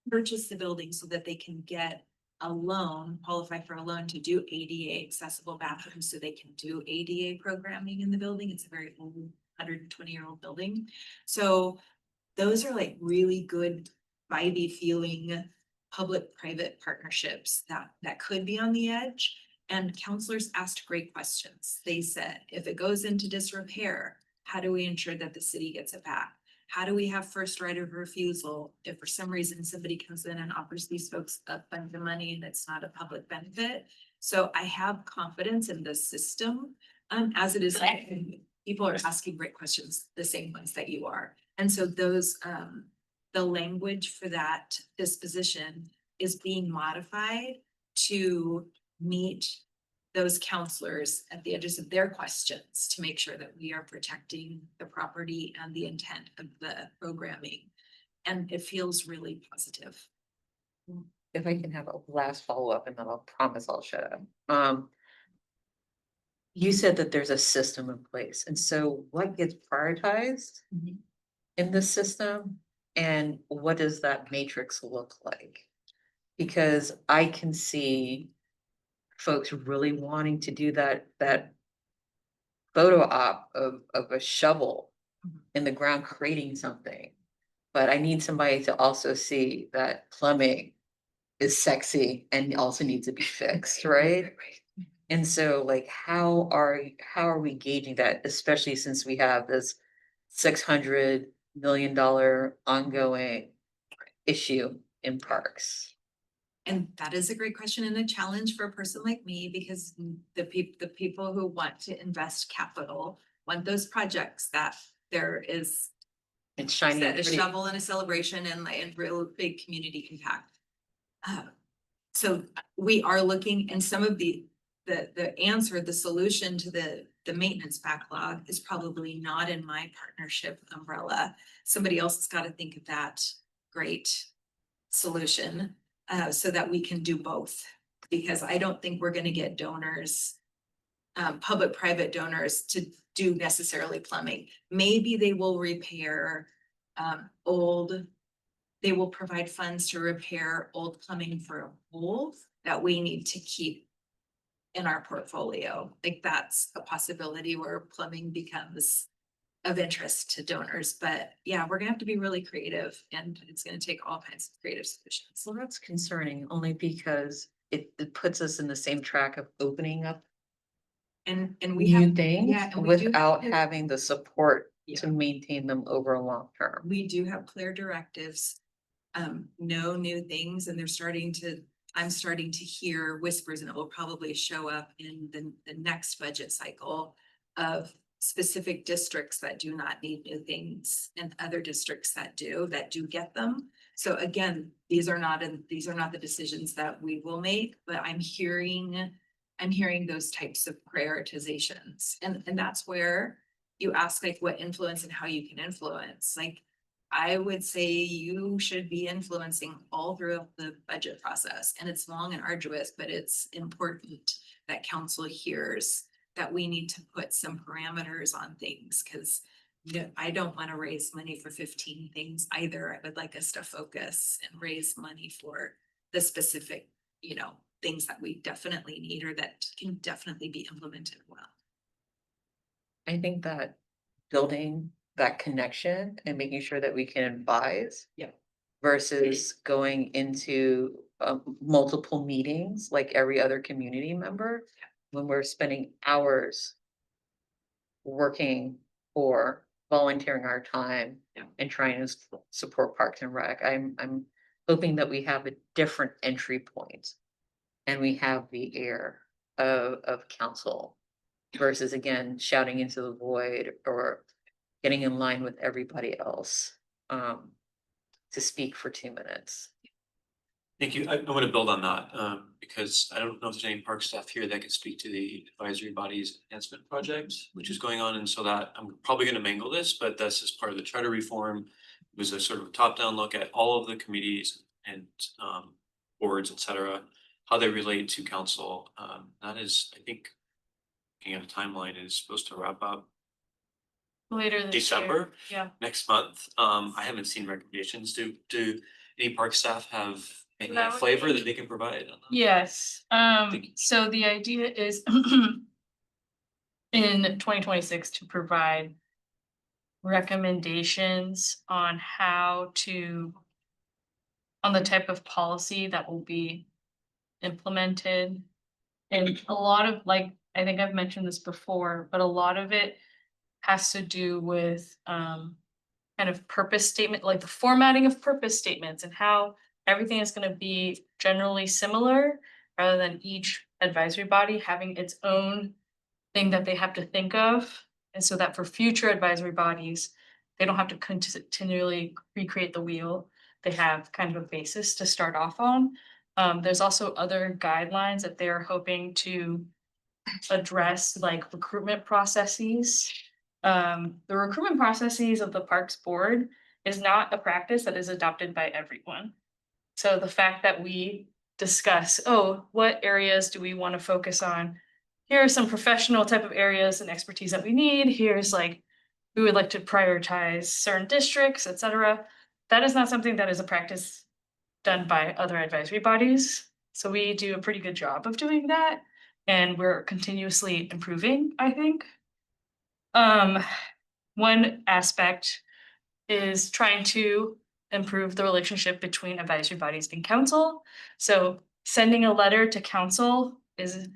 I: purchase the building so that they can get a loan, qualify for a loan to do ADA accessible bathrooms, so they can do ADA programming in the building. It's a very old 120-year-old building. So those are like really good vibey feeling public-private partnerships that could be on the edge. And counselors asked great questions. They said, if it goes into disrepair, how do we ensure that the city gets it back? How do we have first right of refusal if for some reason somebody comes in and offers these folks a bunch of money and it's not a public benefit? So I have confidence in the system as it is. People are asking great questions, the same ones that you are. And so those, the language for that disposition is being modified to meet those counselors at the edges of their questions to make sure that we are protecting the property and the intent of the programming. And it feels really positive.
J: If I can have a last follow-up and then I'll promise I'll shut up. You said that there's a system in place, and so what gets prioritized in the system, and what does that matrix look like? Because I can see folks really wanting to do that photo op of a shovel in the ground creating something. But I need somebody to also see that plumbing is sexy and also needs to be fixed, right? And so like, how are we gauging that, especially since we have this $600 million ongoing issue in parks?
I: And that is a great question and a challenge for a person like me, because the people who want to invest capital want those projects that there is
J: It's shiny and
I: a
J: pretty.
I: shovel and a celebration and real big community impact. So we are looking, and some of the answer, the solution to the maintenance backlog is probably not in my partnership umbrella. Somebody else has got to think of that great solution so that we can do both. Because I don't think we're going to get donors, public-private donors, to do necessarily plumbing. Maybe they will repair they will provide funds to repair old plumbing for a pool that we need to keep in our portfolio. Like that's a possibility where plumbing becomes of interest to donors. But yeah, we're gonna have to be really creative, and it's gonna take all kinds of creative solutions.
J: Well, that's concerning only because it puts us in the same track of opening up
I: And we
J: new
I: have,
J: things
I: yeah, and we do
J: without
I: have-
J: having the support
I: Yeah.
J: to maintain them over a long term.
I: we do have clear directives, no new things, and I'm starting to hear whispers, and it will probably show up in the next budget cycle of specific districts that do not need new things and other districts that do get them. So again, these are not the decisions that we will make, but I'm hearing those types of prioritizations. And that's where you ask like what influence and how you can influence. Like I would say you should be influencing all throughout the budget process, and it's long and arduous, but it's important that council hears that we need to put some parameters on things, because I don't want to raise money for 15 things either. I would like us to focus and raise money for the specific, things that we definitely need or that can definitely be implemented well.
J: I think that building that connection and making sure that we can advise.
I: Yep.
J: Versus going into multiple meetings like every other community member, when we're spending hours working or volunteering our time.
I: Yeah.
J: And trying to support Parks and Rec. I'm hoping that we have a different entry point. And we have the air of council versus again, shouting into the void or getting in line with everybody else. to speak for 2 minutes.
B: Thank you. I want to build on that, because I don't know if there's any park staff here that can speak to the advisory bodies enhancement project, which is going on. And so that I'm probably going to mangle this, but that's just part of the charter reform. It was a sort of top-down look at all of the committees and boards, et cetera, how they relate to council. That is, I think, looking at a timeline, is supposed to wrap up
A: Later this year.
B: December.
A: Yeah.
B: Next month. I haven't seen recommendations. Do any park staff have any
A: That would
B: flavor
A: be-
B: that they can provide on that?
A: Yes,
B: Thank you.
A: so the idea is in 2026 to provide recommendations on how to, on the type of policy that will be implemented. And a lot of, like, I think I've mentioned this before, but a lot of it has to do with kind of purpose statement, like the formatting of purpose statements and how everything is gonna be generally similar rather than each advisory body having its own thing that they have to think of. And so that for future advisory bodies, they don't have to continually recreate the wheel. They have kind of a basis to start off on. There's also other guidelines that they're hoping to address, like recruitment processes. The recruitment processes of the Parks Board is not a practice that is adopted by everyone. So the fact that we discuss, oh, what areas do we want to focus on? Here are some professional type of areas and expertise that we need. Here's like, we would like to prioritize certain districts, et cetera. That is not something that is a practice done by other advisory bodies. So we do a pretty good job of doing that. And we're continuously improving, I think. One aspect is trying to improve the relationship between advisory bodies and council. So sending a letter to council is,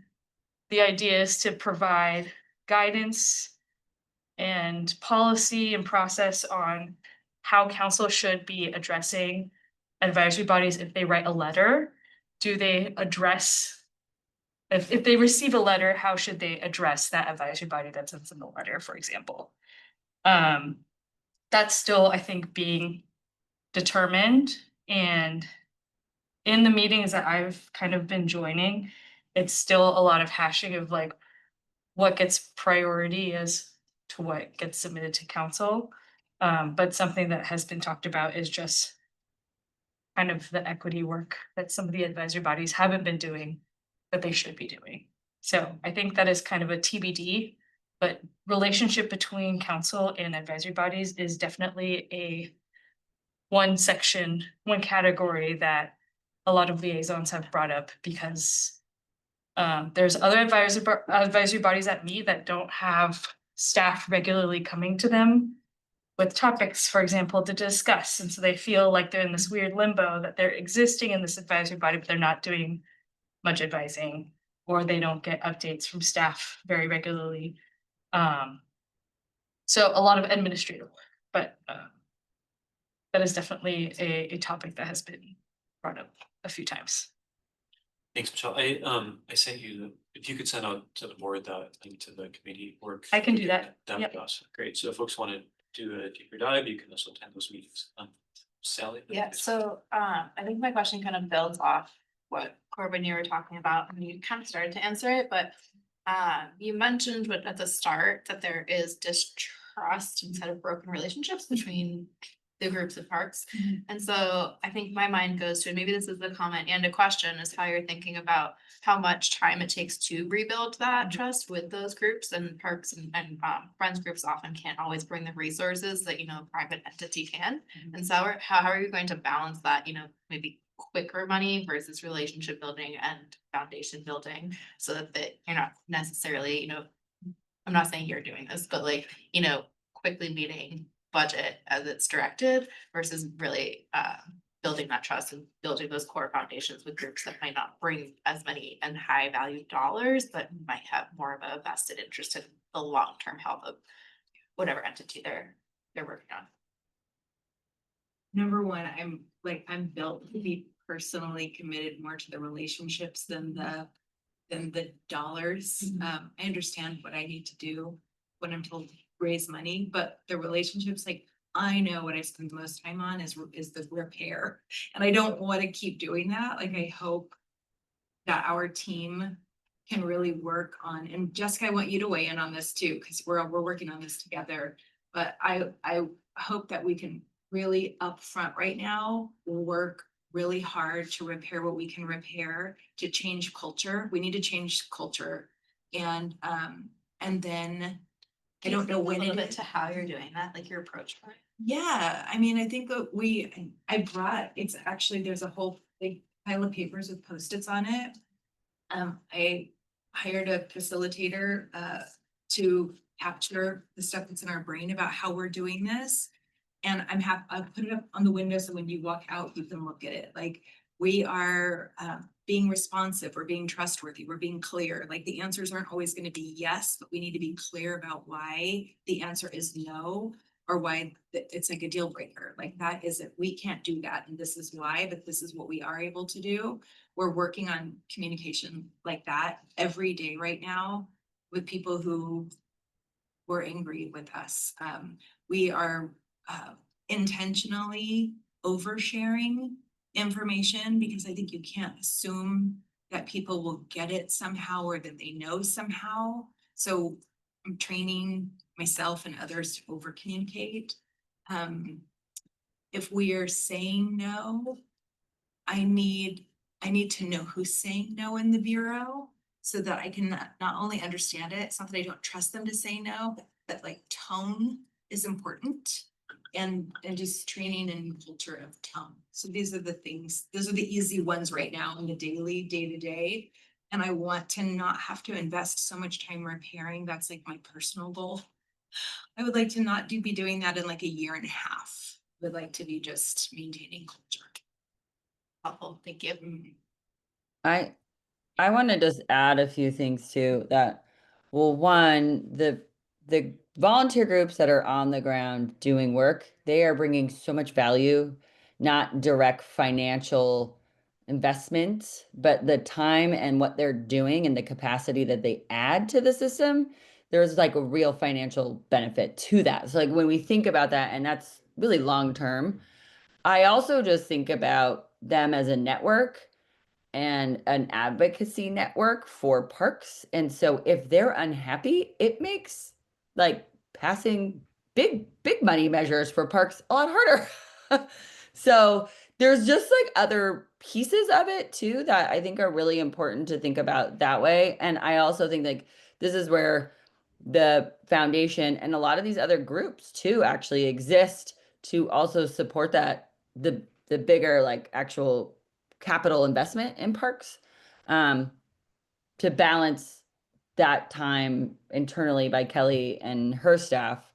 A: the idea is to provide guidance and policy and process on how council should be addressing advisory bodies if they write a letter. Do they address, if they receive a letter, how should they address that advisory body that sends them the letter, for example? That's still, I think, being determined, and in the meetings that I've kind of been joining, it's still a lot of hashing of like what gets priority as to what gets submitted to council. But something that has been talked about is just kind of the equity work that some of the advisory bodies haven't been doing that they should be doing. So I think that is kind of a TBD, but relationship between council and advisory bodies is definitely a one section, one category that a lot of liaisons have brought up, because there's other advisory bodies that meet that don't have staff regularly coming to them with topics, for example, to discuss. And so they feel like they're in this weird limbo that they're existing in this advisory body, but they're not doing much advising, or they don't get updates from staff very regularly. So a lot of administrative work, but that is definitely a topic that has been brought up a few times.
B: Thanks, Michelle. I sent you, if you could send out to the board that link to the committee work.
A: I can do that.
B: That would
A: Yep.
B: be awesome. Great. So if folks want to do a deeper dive, you can also attend those meetings. Sally?
K: Yeah, so I think my question kind of builds off what Corbin, you were talking about, and you kind of started to answer it, but you mentioned at the start that there is distrust instead of broken relationships between the groups of parks. And so I think my mind goes to, and maybe this is a comment and a question, is how you're thinking about how much time it takes to rebuild that trust with those groups. And parks and friends groups often can't always bring the resources that, a private entity can. And so how are you going to balance that, maybe quicker money versus relationship building and foundation building, so that you're not necessarily, I'm not saying you're doing this, but like, quickly meeting budget as it's directed versus really building that trust and building those core foundations with groups that might not bring as many and high value dollars, but might have more of a vested interest in the long-term health of whatever entity they're working on.
I: Number one, I'm built to be personally committed more to the relationships than the dollars. I understand what I need to do when I'm told to raise money, but the relationships, like I know what I spend the most time on is the repair. And I don't want to keep doing that. Like, I hope that our team can really work on, and Jessica, I want you to weigh in on this too, because we're working on this together. But I hope that we can really upfront right now, work really hard to repair what we can repair, to change culture. We need to change culture. And then I don't know when
K: A little
I: it
K: bit to how you're doing that, like your approach for it.
I: yeah, I mean, I think that I brought, it's actually, there's a whole big pile of papers with Post-its on it. I hired a facilitator to capture the stuff that's in our brain about how we're doing this. And I'll put it up on the window so when you walk out, you can look at it. Like, we are being responsive, we're being trustworthy, we're being clear. Like, the answers aren't always going to be yes, but we need to be clear about why the answer is no, or why it's like a deal breaker. Like, that isn't, we can't do that, and this is why, but this is what we are able to do. We're working on communication like that every day right now with people who were angry with us. We are intentionally oversharing information because I think you can't assume that people will get it somehow or that they know somehow. So I'm training myself and others to over communicate. If we are saying no, I need to know who's saying no in the Bureau so that I can not only understand it, it's not that I don't trust them to say no, but like tone is important. And just training and culture of tone. So these are the things, those are the easy ones right now in the daily, day-to-day. And I want to not have to invest so much time repairing. That's like my personal goal. I would like to not be doing that in like a year and a half. I would like to be just maintaining culture.
K: Helpful, thank you.
D: I want to just add a few things too that, well, one, the volunteer groups that are on the ground doing work, they are bringing so much value, not direct financial investment, but the time and what they're doing and the capacity that they add to the system. There's like a real financial benefit to that. So like when we think about that, and that's really long term, I also just think about them as a network and an advocacy network for parks. And so if they're unhappy, it makes like passing big money measures for parks a lot harder. So there's just like other pieces of it too that I think are really important to think about that way. And I also think like this is where the foundation and a lot of these other groups too actually exist to also support that the bigger like actual capital investment in parks, to balance that time internally by Kelly and her staff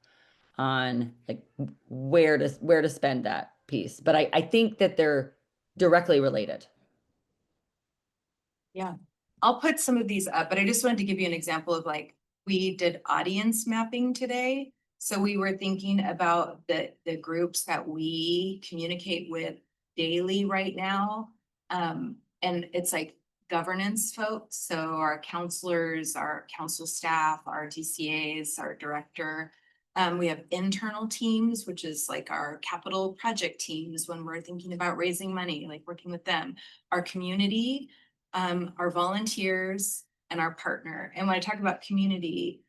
D: on like where to spend that piece. But I think that they're directly related.
I: Yeah, I'll put some of these up, but I just wanted to give you an example of like, we did audience mapping today. So we were thinking about the groups that we communicate with daily right now. And it's like governance folks, so our counselors, our council staff, our TCAs, our director. We have internal teams, which is like our capital project teams when we're thinking about raising money, like working with them. Our community, our volunteers, and our partner. And when I talk about community,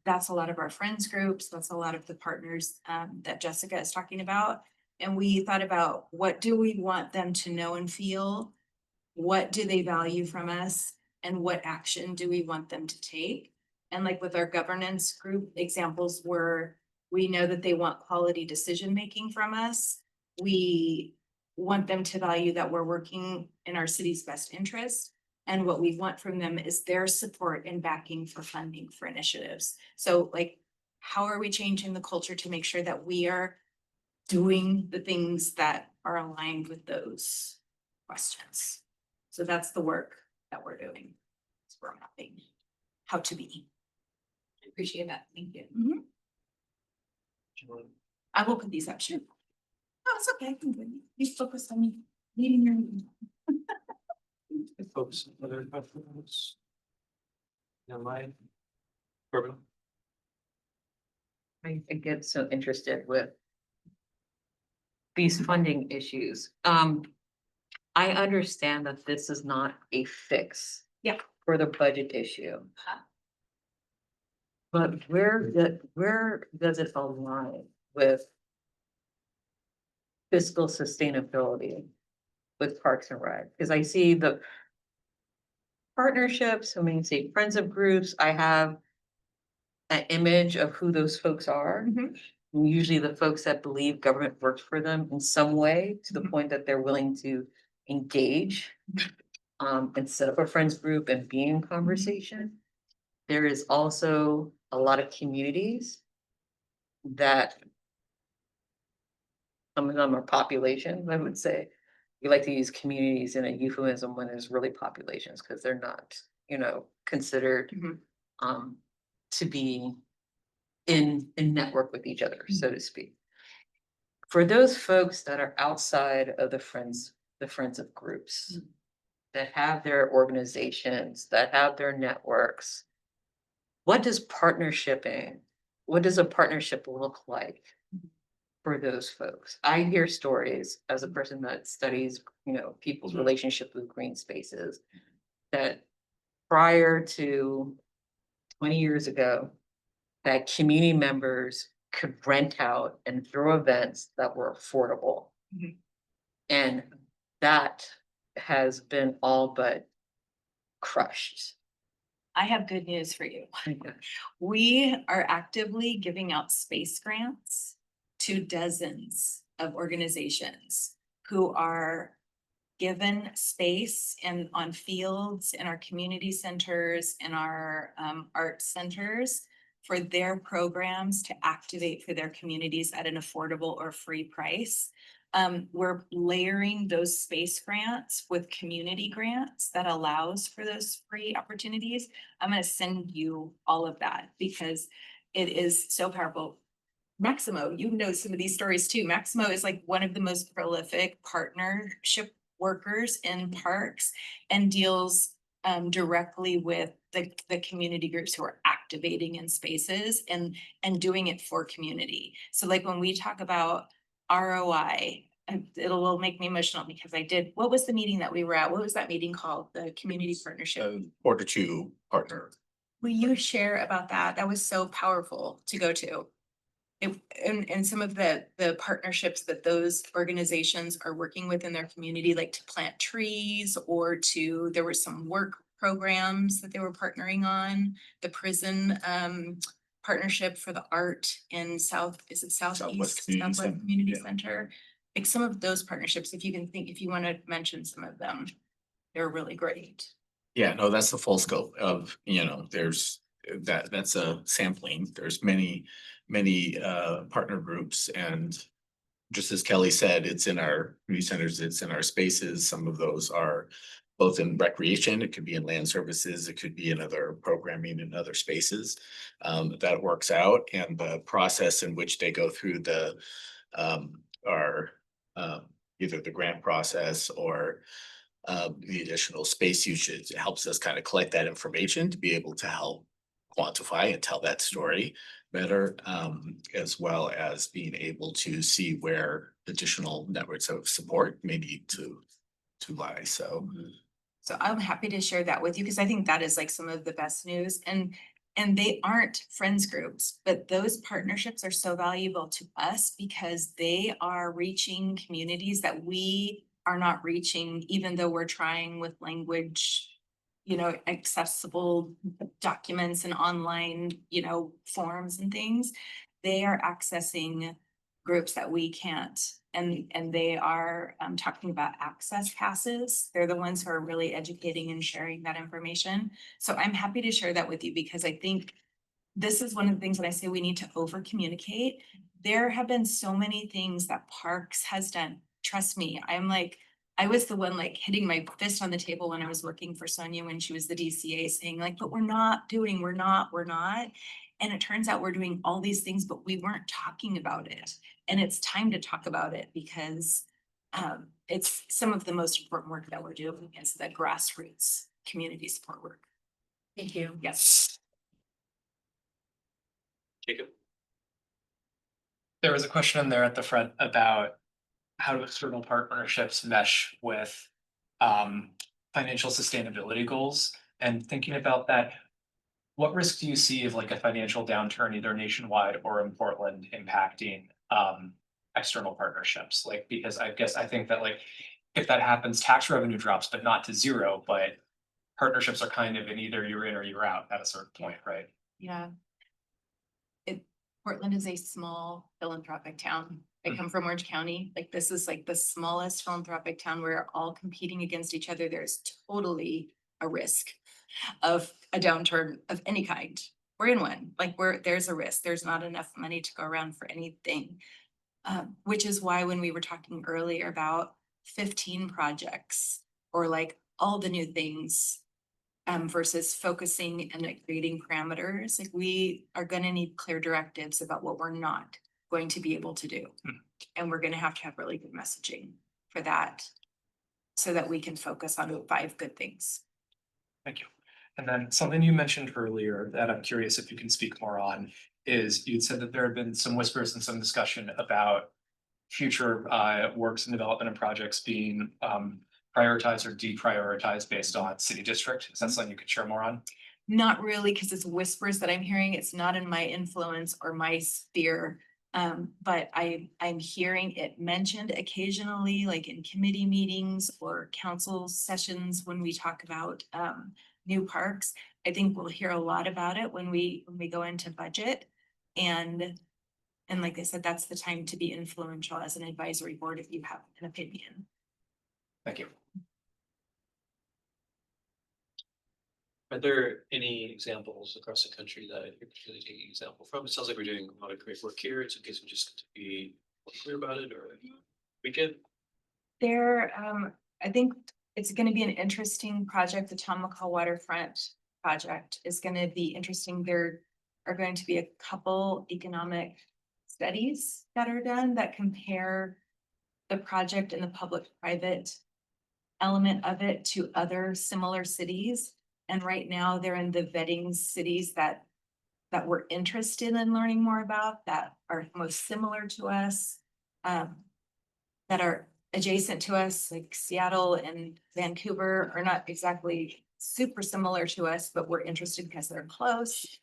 I: that's a lot of our friends groups, that's a lot of the partners that Jessica is talking about. And we thought about, what do we want them to know and feel? What do they value from us? And what action do we want them to take? And like with our governance group, examples were, we know that they want quality decision-making from us. We want them to value that we're working in our city's best interest. And what we want from them is their support and backing for funding for initiatives. So like, how are we changing the culture to make sure that we are doing the things that are aligned with those questions? So that's the work that we're doing. So we're mapping how to be.
E: I appreciate that, thank you.
I: I will put these up, sure. No, it's okay, I can do it. You focus on me, leading your meeting.
B: Folks, other questions? No, mine. Corbin?
J: I get so interested with these funding issues. I understand that this is not a fix.
I: Yeah.
J: For the budget issue. But where does it align with fiscal sustainability with Parks and Rec? Because I see the partnerships, I mean, say Friends of Groups, I have an image of who those folks are. Usually the folks that believe government works for them in some way, to the point that they're willing to engage. And set up a friends group and be in conversation. There is also a lot of communities that. Some of them are populations, I would say. We like to use communities in a euphemism when there's really populations, because they're not, considered. To be in network with each other, so to speak. For those folks that are outside of the friends of groups. That have their organizations, that have their networks. What does a partnership look like? For those folks, I hear stories as a person that studies, people's relationship with green spaces. That prior to 20 years ago, that community members could rent out and throw events that were affordable. And that has been all but crushed.
I: I have good news for you. We are actively giving out space grants to dozens of organizations who are given space on fields, in our community centers, in our art centers for their programs to activate for their communities at an affordable or free price. We're layering those space grants with community grants that allows for those free opportunities. I'm gonna send you all of that because it is so powerful. Maximo, you know some of these stories too. Maximo is like one of the most prolific partnership workers in parks and deals directly with the community groups who are activating in spaces and doing it for community. So like when we talk about ROI, it'll make me emotional because what was the meeting that we were at? What was that meeting called? The community partnership?
L: Order to partner.
I: Will you share about that? That was so powerful to go to. And some of the partnerships that those organizations are working with in their community, like to plant trees or there were some work programs that they were partnering on, the prison partnership for the art in Southwest Community Center. Like some of those partnerships, if you want to mention some of them, they're really great.
L: Yeah, no, that's the full scope of, there's that's a sampling. There's many partner groups, and just as Kelly said, it's in our community centers, it's in our spaces. Some of those are both in recreation, it could be in land services, it could be in other programming in other spaces. That works out, and the process in which they go through either the grant process or the additional space usage, it helps us kind of collect that information to be able to help quantify and tell that story better, as well as being able to see where additional networks of support may need to lie. So
I: I'm happy to share that with you because I think that is like some of the best news, and they aren't friends groups, but those partnerships are so valuable to us because they are reaching communities that we are not reaching, even though we're trying with language, accessible documents and online, forms and things. They are accessing groups that we can't. And they are talking about access passes. They're the ones who are really educating and sharing that information. So I'm happy to share that with you because I think this is one of the things that I say we need to over communicate. There have been so many things that Parks has done. Trust me, I was the one like hitting my fist on the table when I was working for Sonia when she was the DCA saying like, but we're not. And it turns out we're doing all these things, but we weren't talking about it. And it's time to talk about it because it's some of the most important work that we're doing is the grassroots community support work.
J: Thank you.
I: Yes.
B: Jacob?
M: There was a question in there at the front about how do external partnerships mesh with financial sustainability goals? And thinking about that, what risk do you see of like a financial downturn either nationwide or in Portland impacting external partnerships? Like, because I think that like if that happens, tax revenue drops, but not to zero, but partnerships are kind of in either you're in or you're out at a certain point, right?
E: Yeah. Portland is a small philanthropic town. I come from Orange County. Like, this is like the smallest philanthropic town. We're all competing against each other. There's totally a risk of a downturn of any kind. We're in one, like there's a risk. There's not enough money to go around for anything. Which is why when we were talking earlier about 15 projects or like all the new things versus focusing and like creating parameters, like we are gonna need clear directives about what we're not going to be able to do. And we're gonna have to have really good messaging for that so that we can focus on 5 good things.
M: Thank you. And then something you mentioned earlier that I'm curious if you can speak more on is you'd said that there had been some whispers and some discussion about future works and development and projects being prioritized or deprioritized based on city district. Is that something you could share more on?
E: Not really, because it's whispers that I'm hearing. It's not in my influence or my sphere. But I'm hearing it mentioned occasionally, like in committee meetings or council sessions when we talk about new parks. I think we'll hear a lot about it when we go into budget. And like I said, that's the time to be influential as an advisory board if you have an opinion.
M: Thank you.
B: Are there any examples across the country that you're particularly taking an example from? It sounds like we're doing a lot of great work here. It's in case we just get to be more clear about it, or we can.
E: There, I think it's gonna be an interesting project. The Tom McCall Waterfront project is gonna be interesting. There are going to be a couple economic studies that are done that compare the project and the public-private element of it to other similar cities. And right now they're in the vetting cities that we're interested in learning more about, that are most similar to us, that are adjacent to us, like Seattle and Vancouver are not exactly super similar to us, but we're interested because they're close.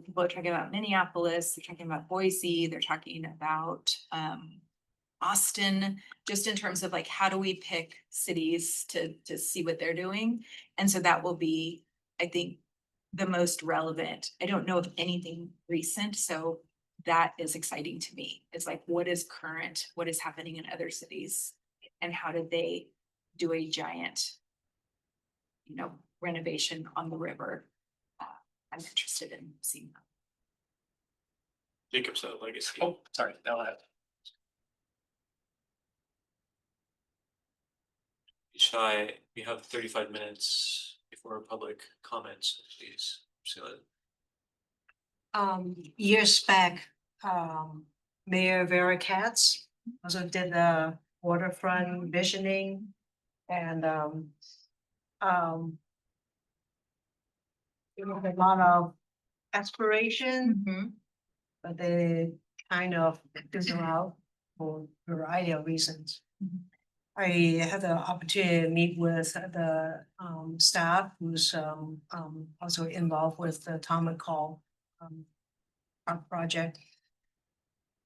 E: People are talking about Minneapolis, they're talking about Boise, they're talking about Austin, just in terms of like, how do we pick cities to see what they're doing? And so that will be, I think, the most relevant. I don't know of anything recent, so that is exciting to me. It's like, what is current? What is happening in other cities? And how did they do a giant, renovation on the river? I'm interested in seeing that.
B: Jacob's legacy.
M: Oh, sorry. No,
B: Shai, we have 35 minutes before public comments, please.
C: Years back, Mayor Vera Katz also did the waterfront visioning and there was a lot of aspiration, but they kind of fizzle out for a variety of reasons. I had the opportunity to meet with the staff who's also involved with the Tom McCall project.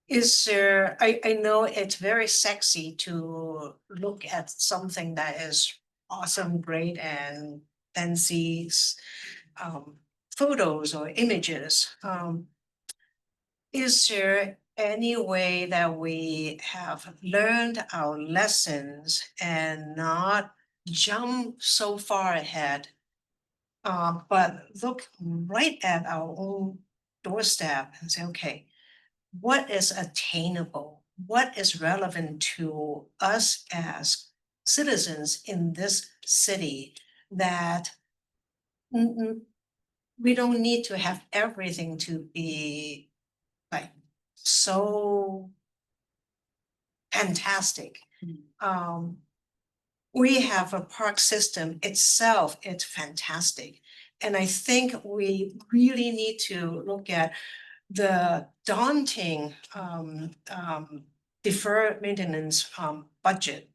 C: Is there, I know it's very sexy to look at something that is awesome, great, and then see photos or images. Is there any way that we have learned our lessons and not jump so far ahead, but look right at our own doorstep and say, okay, what is attainable? What is relevant to us as citizens in this city that we don't need to have everything to be like so fantastic. We have a park system itself, it's fantastic. And I think we really need to look at the daunting deferred maintenance budget.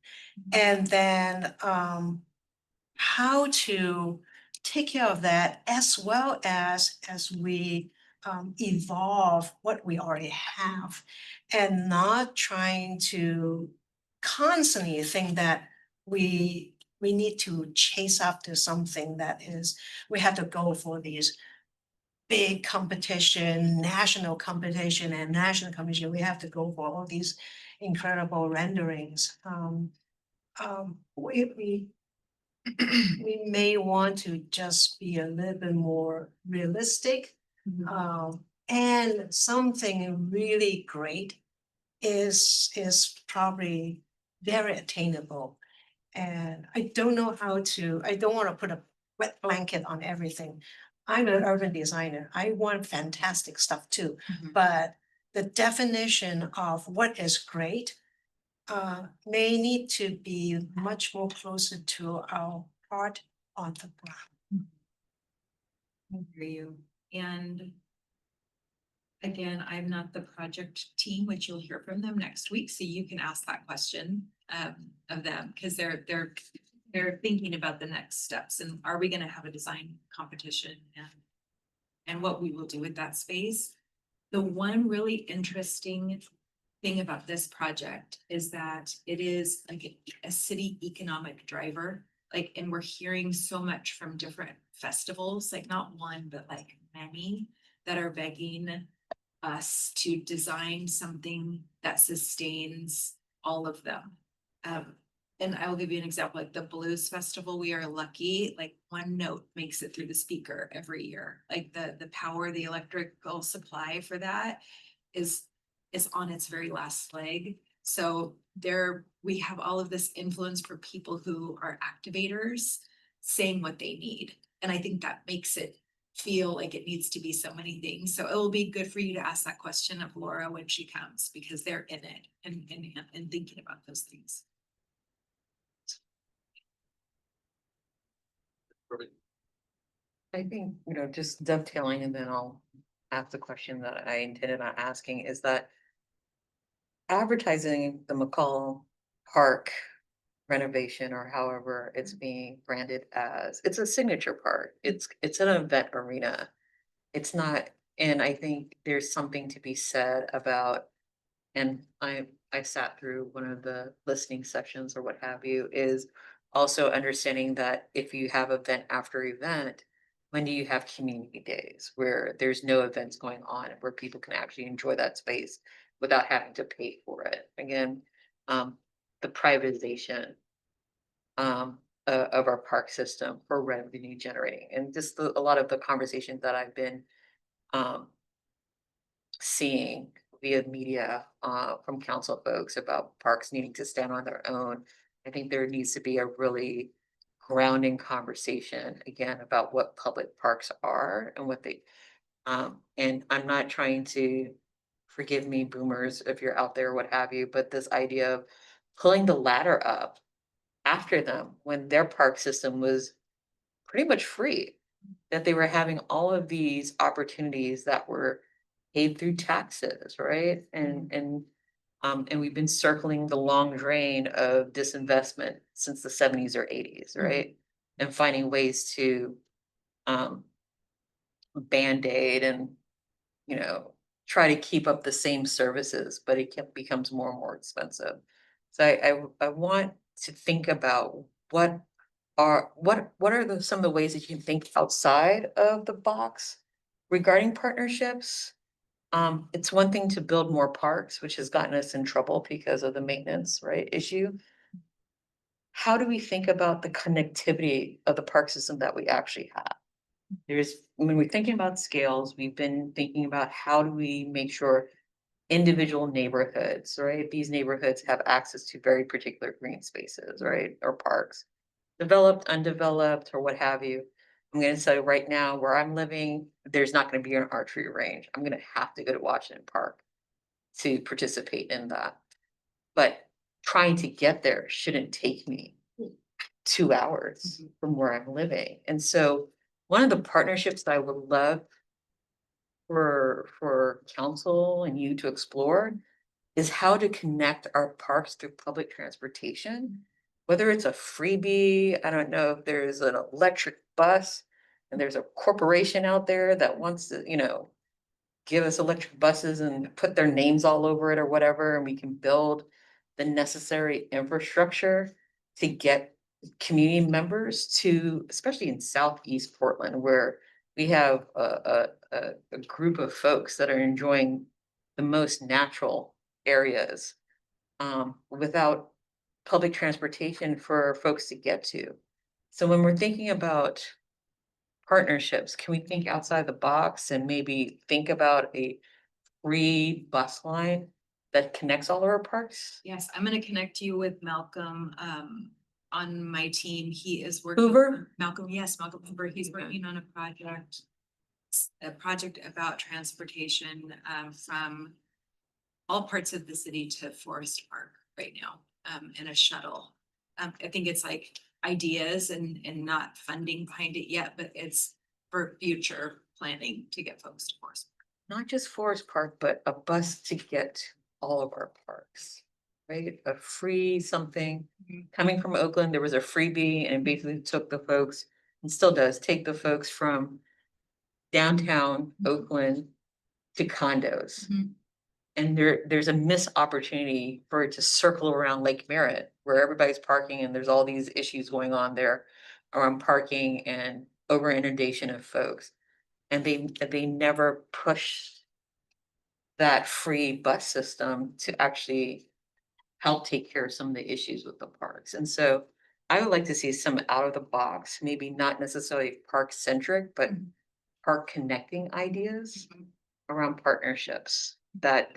C: And then how to take care of that as well as we evolve what we already have, and not trying to constantly think that we need to chase after something that is, we have to go for these big competition, national competition and national competition. We have to go for all these incredible renderings. We we may want to just be a little bit more realistic. And something really great is probably very attainable. And I don't know how to, I don't want to put a wet blanket on everything. I'm an urban designer. I want fantastic stuff too, but the definition of what is great may need to be much more closer to our art on the ground.
I: I hear you. And again, I'm not the project team, which you'll hear from them next week, so you can ask that question of them, because they're thinking about the next steps and are we gonna have a design competition and what we will do with that space. The one really interesting thing about this project is that it is like a city economic driver. Like, and we're hearing so much from different festivals, like not one, but like many, that are begging us to design something that sustains all of them. And I will give you an example, like the Blues Festival, we are lucky, like one note makes it through the speaker every year. Like the power, the electrical supply for that is on its very last leg. So we have all of this influence for people who are activators saying what they need. And I think that makes it feel like it needs to be so many things. So it will be good for you to ask that question of Laura when she comes, because they're in it and thinking about those things.
J: I think, just dovetailing, and then I'll ask the question that I intended on asking, is that advertising the McCall Park renovation, or however it's being branded as, it's a signature park. It's an event arena. It's not, and I think there's something to be said about, and I sat through one of the listening sessions or what have you, is also understanding that if you have event after event, when do you have community days where there's no events going on, where people can actually enjoy that space without having to pay for it? Again, the privatization of our park system for revenue generating, and just a lot of the conversations that I've been seeing via media from council folks about parks needing to stand on their own. I think there needs to be a really grounding conversation again about what public parks are and what they and I'm not trying to, forgive me boomers if you're out there, what have you, but this idea of pulling the ladder up after them when their park system was pretty much free, that they were having all of these opportunities that were paid through taxes, right? And we've been circling the long drain of disinvestment since the 70s or 80s, right? And finding ways to band-aid and, try to keep up the same services, but it becomes more and more expensive. So I want to think about what are some of the ways that you can think outside of the box regarding partnerships. It's one thing to build more parks, which has gotten us in trouble because of the maintenance, right, issue. How do we think about the connectivity of the park system that we actually have? When we're thinking about scales, we've been thinking about how do we make sure individual neighborhoods, right? These neighborhoods have access to very particular green spaces, right? Or parks, developed, undeveloped, or what have you. I'm going to say right now where I'm living, there's not going to be an archery range. I'm going to have to go to Washington Park to participate in that. But trying to get there shouldn't take me 2 hours from where I'm living. And so one of the partnerships that I would love for council and you to explore is how to connect our parks through public transportation. Whether it's a freebie, I don't know if there's an electric bus and there's a corporation out there that wants to, give us electric buses and put their names all over it or whatever, and we can build the necessary infrastructure to get community members to, especially in Southeast Portland, where we have a group of folks that are enjoying the most natural areas without public transportation for folks to get to. So when we're thinking about partnerships, can we think outside the box and maybe think about a free bus line that connects all of our parks?
I: Yes, I'm gonna connect you with Malcolm, on my team. He is working.
J: Hoover?
I: Malcolm, yes, Malcolm Hoover. He's working on a project. A project about transportation, from all parts of the city to Forest Park right now, in a shuttle. I think it's like ideas and not funding behind it yet, but it's for future planning to get folks to Forest Park.
J: Not just Forest Park, but a bus to get all of our parks, right? A free something. Coming from Oakland, there was a freebie and it basically took the folks, and still does, take the folks from downtown Oakland to condos.
I: Mhm.
J: And there's a missed opportunity for it to circle around Lake Merritt, where everybody's parking and there's all these issues going on there around parking and over inundation of folks. And they never pushed that free bus system to actually help take care of some of the issues with the parks. And so I would like to see some out of the box, maybe not necessarily park centric, but park connecting ideas around partnerships that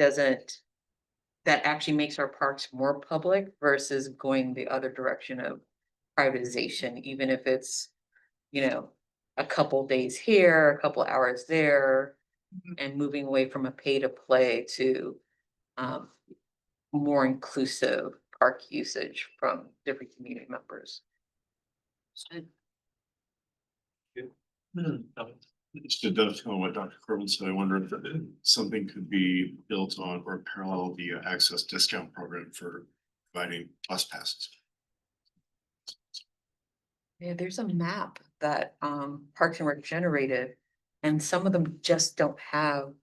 J: actually makes our parks more public versus going the other direction of privatization, even if it's, a couple days here, a couple hours there, and moving away from a pay to play to more inclusive park usage from different community members.
N: Just to dovetail on what Dr. Corbin said, I wonder if something could be built on or parallel the access discount program for providing bus passes.
J: Yeah, there's a map that Parks and Rec generated, and some of them just don't have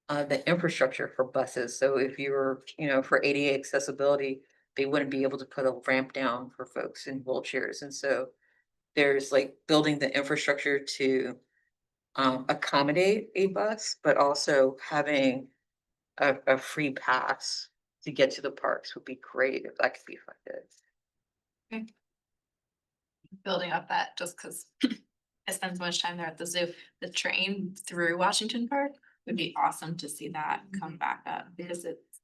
J: the infrastructure for buses. So if you were, for ADA accessibility, they wouldn't be able to put a ramp down for folks in wheelchairs. And so there's like building the infrastructure to accommodate a bus, but also having a free pass to get to the parks would be great if that could be funded.
K: Building up that, just because I spend so much time there at the zoo, the train through Washington Park would be awesome to see that come back up, because it's,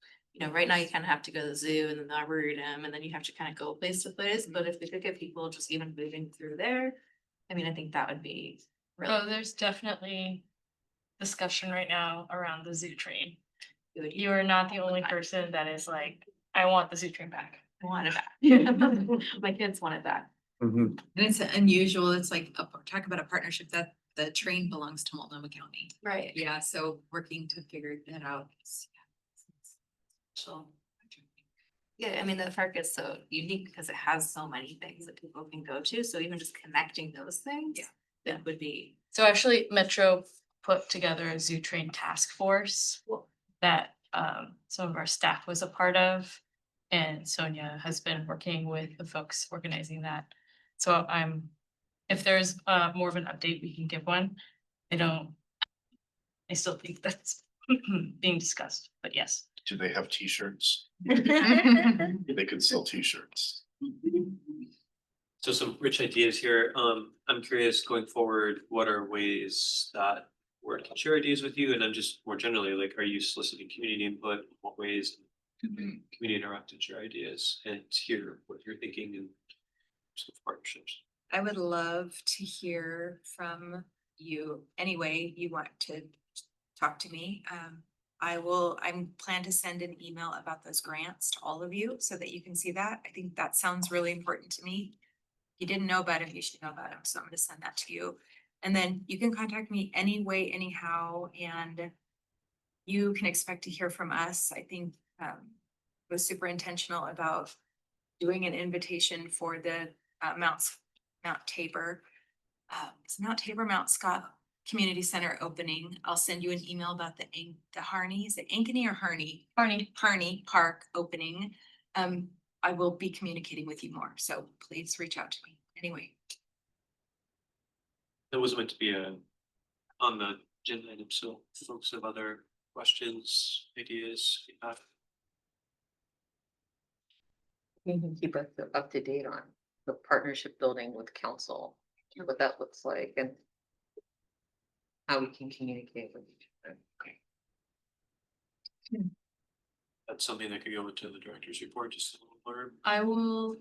K: right now you kind of have to go to the zoo and then the arboretum, and then you have to kind of go place to place, but if we could get people just even moving through there, I mean, I think that would be really.
A: Oh, there's definitely discussion right now around the zoo train.
K: Good.
A: You are not the only person that is like, I want the zoo train back.
K: I want it back. My kids want it back.
I: And it's unusual. It's like, talk about a partnership that the train belongs to Multnomah County.
K: Right.
I: Yeah, so working to figure that out.
K: So. Yeah, I mean, the park is so unique because it has so many things that people can go to, so even just connecting those things.
I: Yeah.
K: That would be.
A: So actually Metro put together a zoo train task force that some of our staff was a part of. And Sonia has been working with the folks organizing that. So if there's more of an update, we can give one. I still think that's being discussed, but yes.
N: Do they have t-shirts? They could sell t-shirts.
B: So some rich ideas here. I'm curious going forward, what are ways that Word can share ideas with you? And I'm just more generally, like, are you soliciting community input? What ways can the community interact and share ideas and hear what you're thinking and some partnerships?
I: I would love to hear from you any way you want to talk to me. I'm plan to send an email about those grants to all of you so that you can see that. I think that sounds really important to me. If you didn't know about it, you should know about them. So I'm gonna send that to you. And then you can contact me any way, anyhow, and you can expect to hear from us. I think was super intentional about doing an invitation for the Mount Tabor. It's Mount Tabor, Mount Scott Community Center opening. I'll send you an email about the Harney, is it Ankeny or Harney? Harney Park opening. I will be communicating with you more, so please reach out to me. Anyway,
B: That was meant to be on the agenda item, so folks have other questions, ideas, feedback.
J: You can keep us up to date on the partnership building with council, what that looks like and how we can communicate with each other.
B: That's something that could go into the director's report, just a little blurb.
A: I will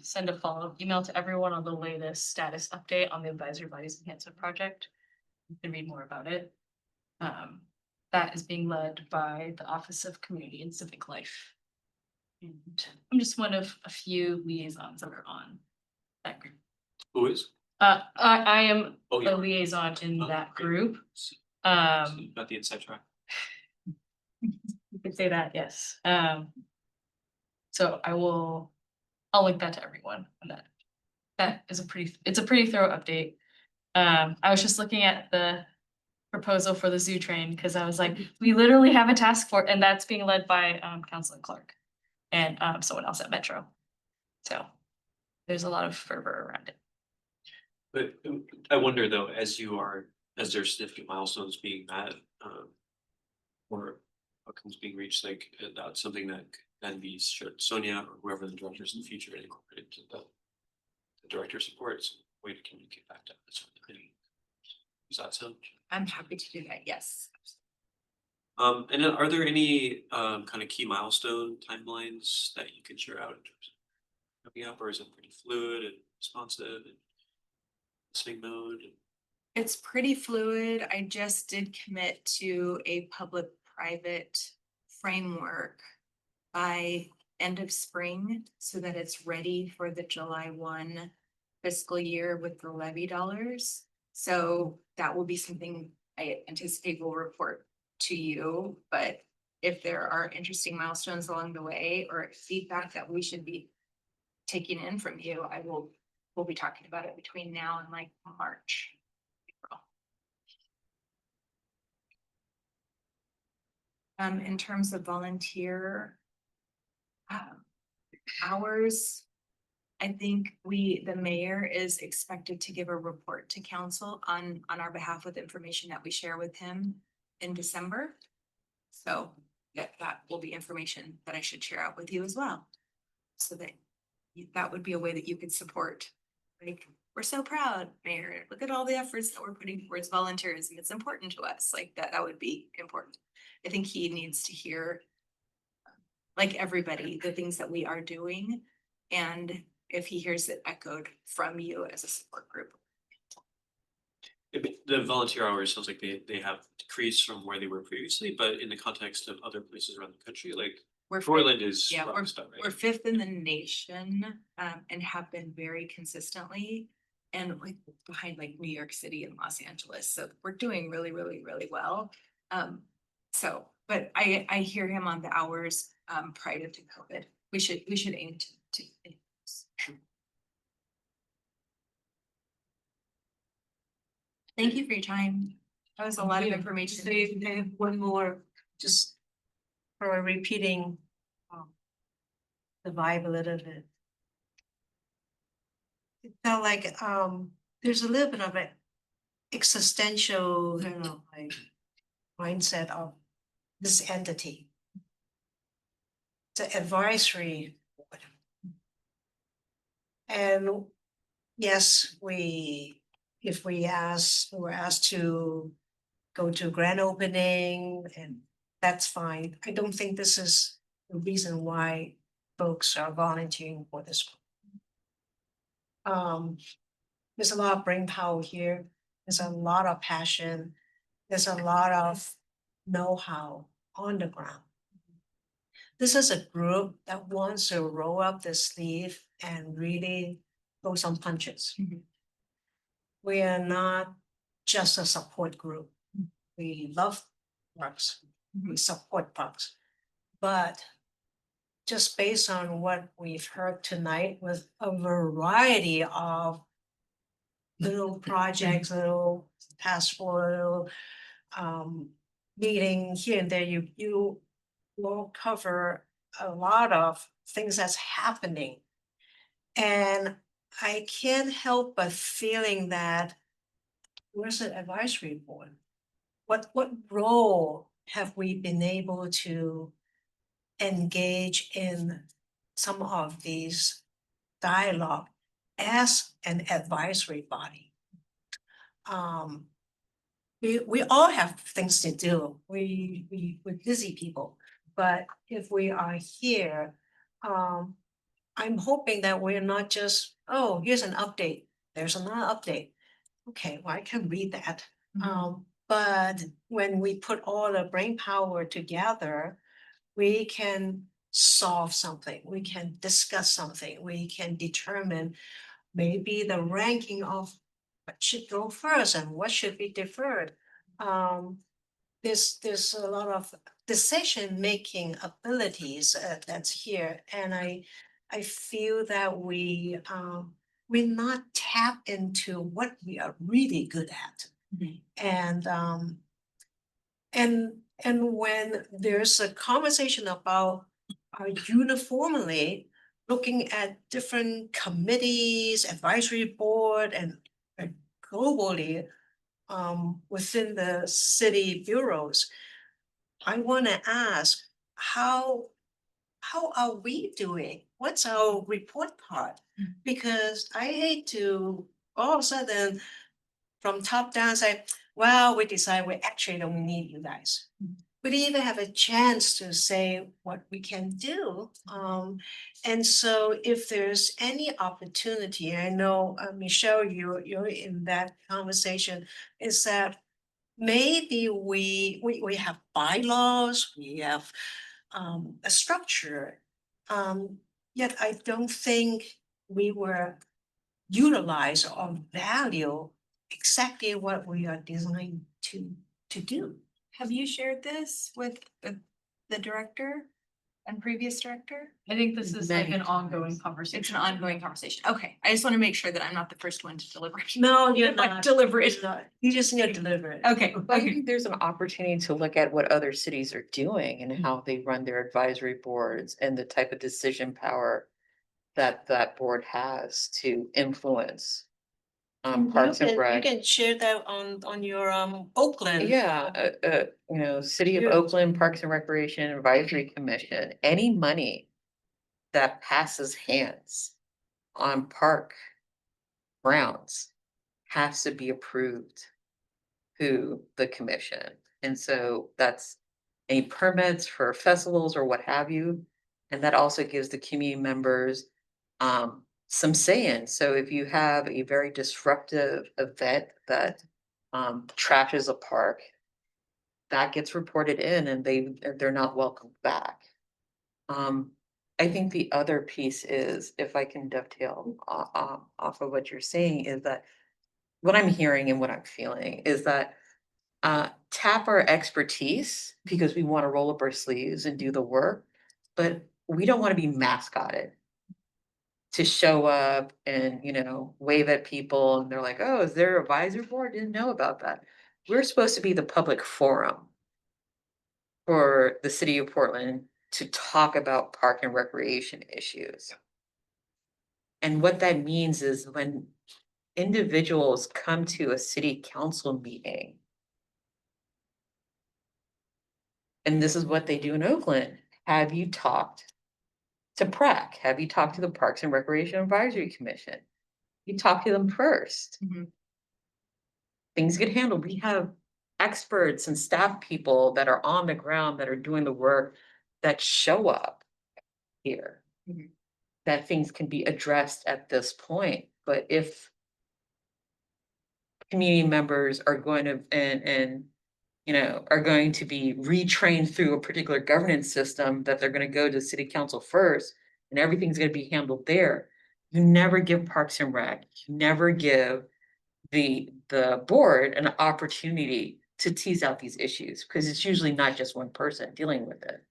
A: send a follow-up email to everyone on the latest status update on the Advisory Bodies Enhancement Project. You can read more about it. That is being led by the Office of Community and Civic Life. And I'm just one of a few liaisons that are on that group.
B: Who is?
A: I am
B: Oh, yeah.
A: a liaison in
B: Oh,
A: that
B: great.
A: group.
B: About the inside track.
A: You could say that, yes. So I'll link that to everyone on that. That is it's a pretty thorough update. I was just looking at the proposal for the zoo train, because I was like, we literally have a task force, and that's being led by Councilor Clark and someone else at Metro. So there's a lot of fervor around it.
B: But I wonder though, as there's significant milestones being met, or outcomes being reached, like that's something that can be shared, Sonia or whoever the directors in the future and incorporate into the director supports, way to communicate back to this. Does that sound?
I: I'm happy to do that, yes.
B: And then are there any kind of key milestone timelines that you can share out in terms of coming up, or is it pretty fluid and responsive and listening mode?
I: It's pretty fluid. I just did commit to a public-private framework by end of spring so that it's ready for the July 1 fiscal year with the levy dollars. So that will be something I anticipate will report to you, but if there are interesting milestones along the way or feedback that we should be taking in from you, we'll be talking about it between now and like March, April. In terms of volunteer hours, I think the mayor is expected to give a report to council on our behalf with information that we share with him in December. So that will be information that I should share out with you as well. So that would be a way that you could support. Like, we're so proud, Mayor. Look at all the efforts that we're putting towards volunteerism. It's important to us. Like that would be important. I think he needs to hear, like everybody, the things that we are doing. And if he hears it echoed from you as a support group.
B: The volunteer hours sounds like they have decreased from where they were previously, but in the context of other places around the country, like Portland is
I: Yeah,
B: rock star,
I: we're
B: right?
I: fifth in the nation, and have been very consistently. And like behind like New York City and Los Angeles. So we're doing really, really, really well. But I hear him on the hours prior to COVID. We should aim to. Thank you for your time. That was a lot of information.
C: So I have one more, just for repeating the vibe a little bit. It felt like there's a little bit of an existential, like mindset of this entity. It's an advisory board. And yes, if we're asked to go to grand opening, and that's fine. I don't think this is the reason why folks are volunteering for this. There's a lot of brain power here. There's a lot of passion. There's a lot of know-how on the ground. This is a group that wants to roll up the sleeve and really throw some punches. We are not just a support group. We love parks. We support parks. But just based on what we've heard tonight with a variety of little projects, little task force, little meeting here and there, you will cover a lot of things that's happening. And I can't help but feeling that where's the advisory board? What role have we been able to engage in some of these dialogue as an advisory body? We all have things to do. We're busy people, but if we are here, I'm hoping that we're not just, oh, here's an update, there's another update. Okay, well, I can read that. But when we put all the brain power together, we can solve something, we can discuss something, we can determine maybe the ranking of what should go first and what should be deferred. There's a lot of decision-making abilities that's here, and I feel that we're not tapped into what we are really good at. And when there's a conversation about uniformly looking at different committees, advisory board, and globally within the city bureaus, I want to ask how are we doing? What's our report card? Because I hate to all of a sudden from top down say, well, we decide we actually don't need you guys. We didn't even have a chance to say what we can do. And so if there's any opportunity, I know, Michelle, you're in that conversation, is that maybe we have bylaws, we have a structure. Yet I don't think we were utilize or value exactly what we are designed to do.
I: Have you shared this with the director and previous director?
A: I think this is like
J: Many
A: an ongoing
J: times.
A: conversation.
I: It's an ongoing conversation. Okay, I just want to make sure that I'm not the first one to deliver.
C: No, you're
I: Like,
C: not.
I: deliver it.
C: You just need to deliver it.
I: Okay,
J: But I
I: okay.
J: think there's an opportunity to look at what other cities are doing and how they run their advisory boards and the type of decision power that board has to influence. Parks and
C: You
J: Rec.
C: can share that on your Oakland.
J: Yeah, City of
C: You-
J: Oakland Parks and Recreation Advisory Commission, any money that passes hands on park grounds has to be approved to the commission. And so that's any permits for festivals or what have you. And that also gives the community members some say in. So if you have a very disruptive event that trashes a park, that gets reported in and they're not welcomed back. I think the other piece is, if I can dovetail off of what you're saying, is that what I'm hearing and what I'm feeling is that tap our expertise because we want to roll up our sleeves and do the work, but we don't want to be mascotted to show up and, wave at people and they're like, oh, is there an advisory board? Didn't know about that. We're supposed to be the public forum for the city of Portland to talk about park and recreation issues. And what that means is when individuals come to a city council meeting, and this is what they do in Oakland, have you talked to PrAC? Have you talked to the Parks and Recreation Advisory Commission? You talk to them first. Things get handled. We have experts and staff people that are on the ground that are doing the work that show up here. That things can be addressed at this point. But if community members are going to are going to be retrained through a particular governance system that they're going to go to city council first and everything's going to be handled there, you never give Parks and Rec, you never give the board an opportunity to tease out these issues because it's usually not just one person dealing with it.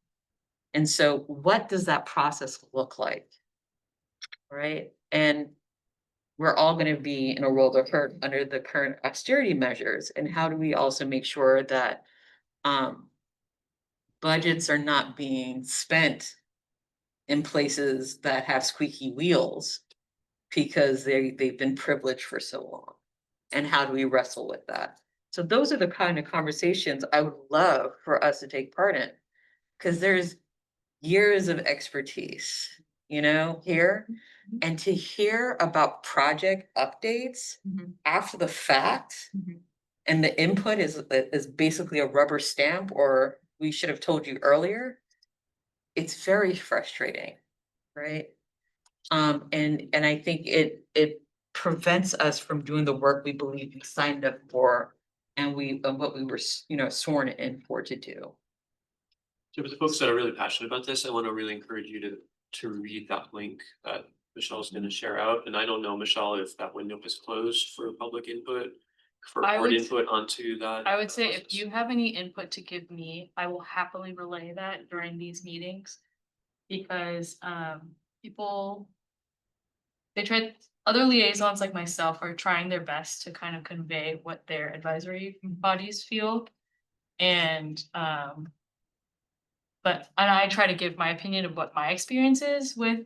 J: And so what does that process look like? Right? And we're all going to be in a world of hurt under the current austerity measures. And how do we also make sure that budgets are not being spent in places that have squeaky wheels because they've been privileged for so long? And how do we wrestle with that? So those are the kind of conversations I would love for us to take part in. Because there's years of expertise, here. And to hear about project updates after the fact, and the input is basically a rubber stamp, or we should have told you earlier, it's very frustrating, right? And I think it prevents us from doing the work we believe we signed up for, and what we were, sworn in for to do.
B: So for the folks that are really passionate about this, I want to really encourage you to read that link that Michelle's going to share out. And I don't know, Michelle, if that window is closed for public input, for
A: I
B: board
A: would-
B: input onto that.
A: I would say if
B: process.
A: you have any input to give me, I will happily relay that during these meetings. Because people, other liaisons like myself are trying their best to kind of convey what their advisory bodies feel. And and I try to give my opinion of what my experience is with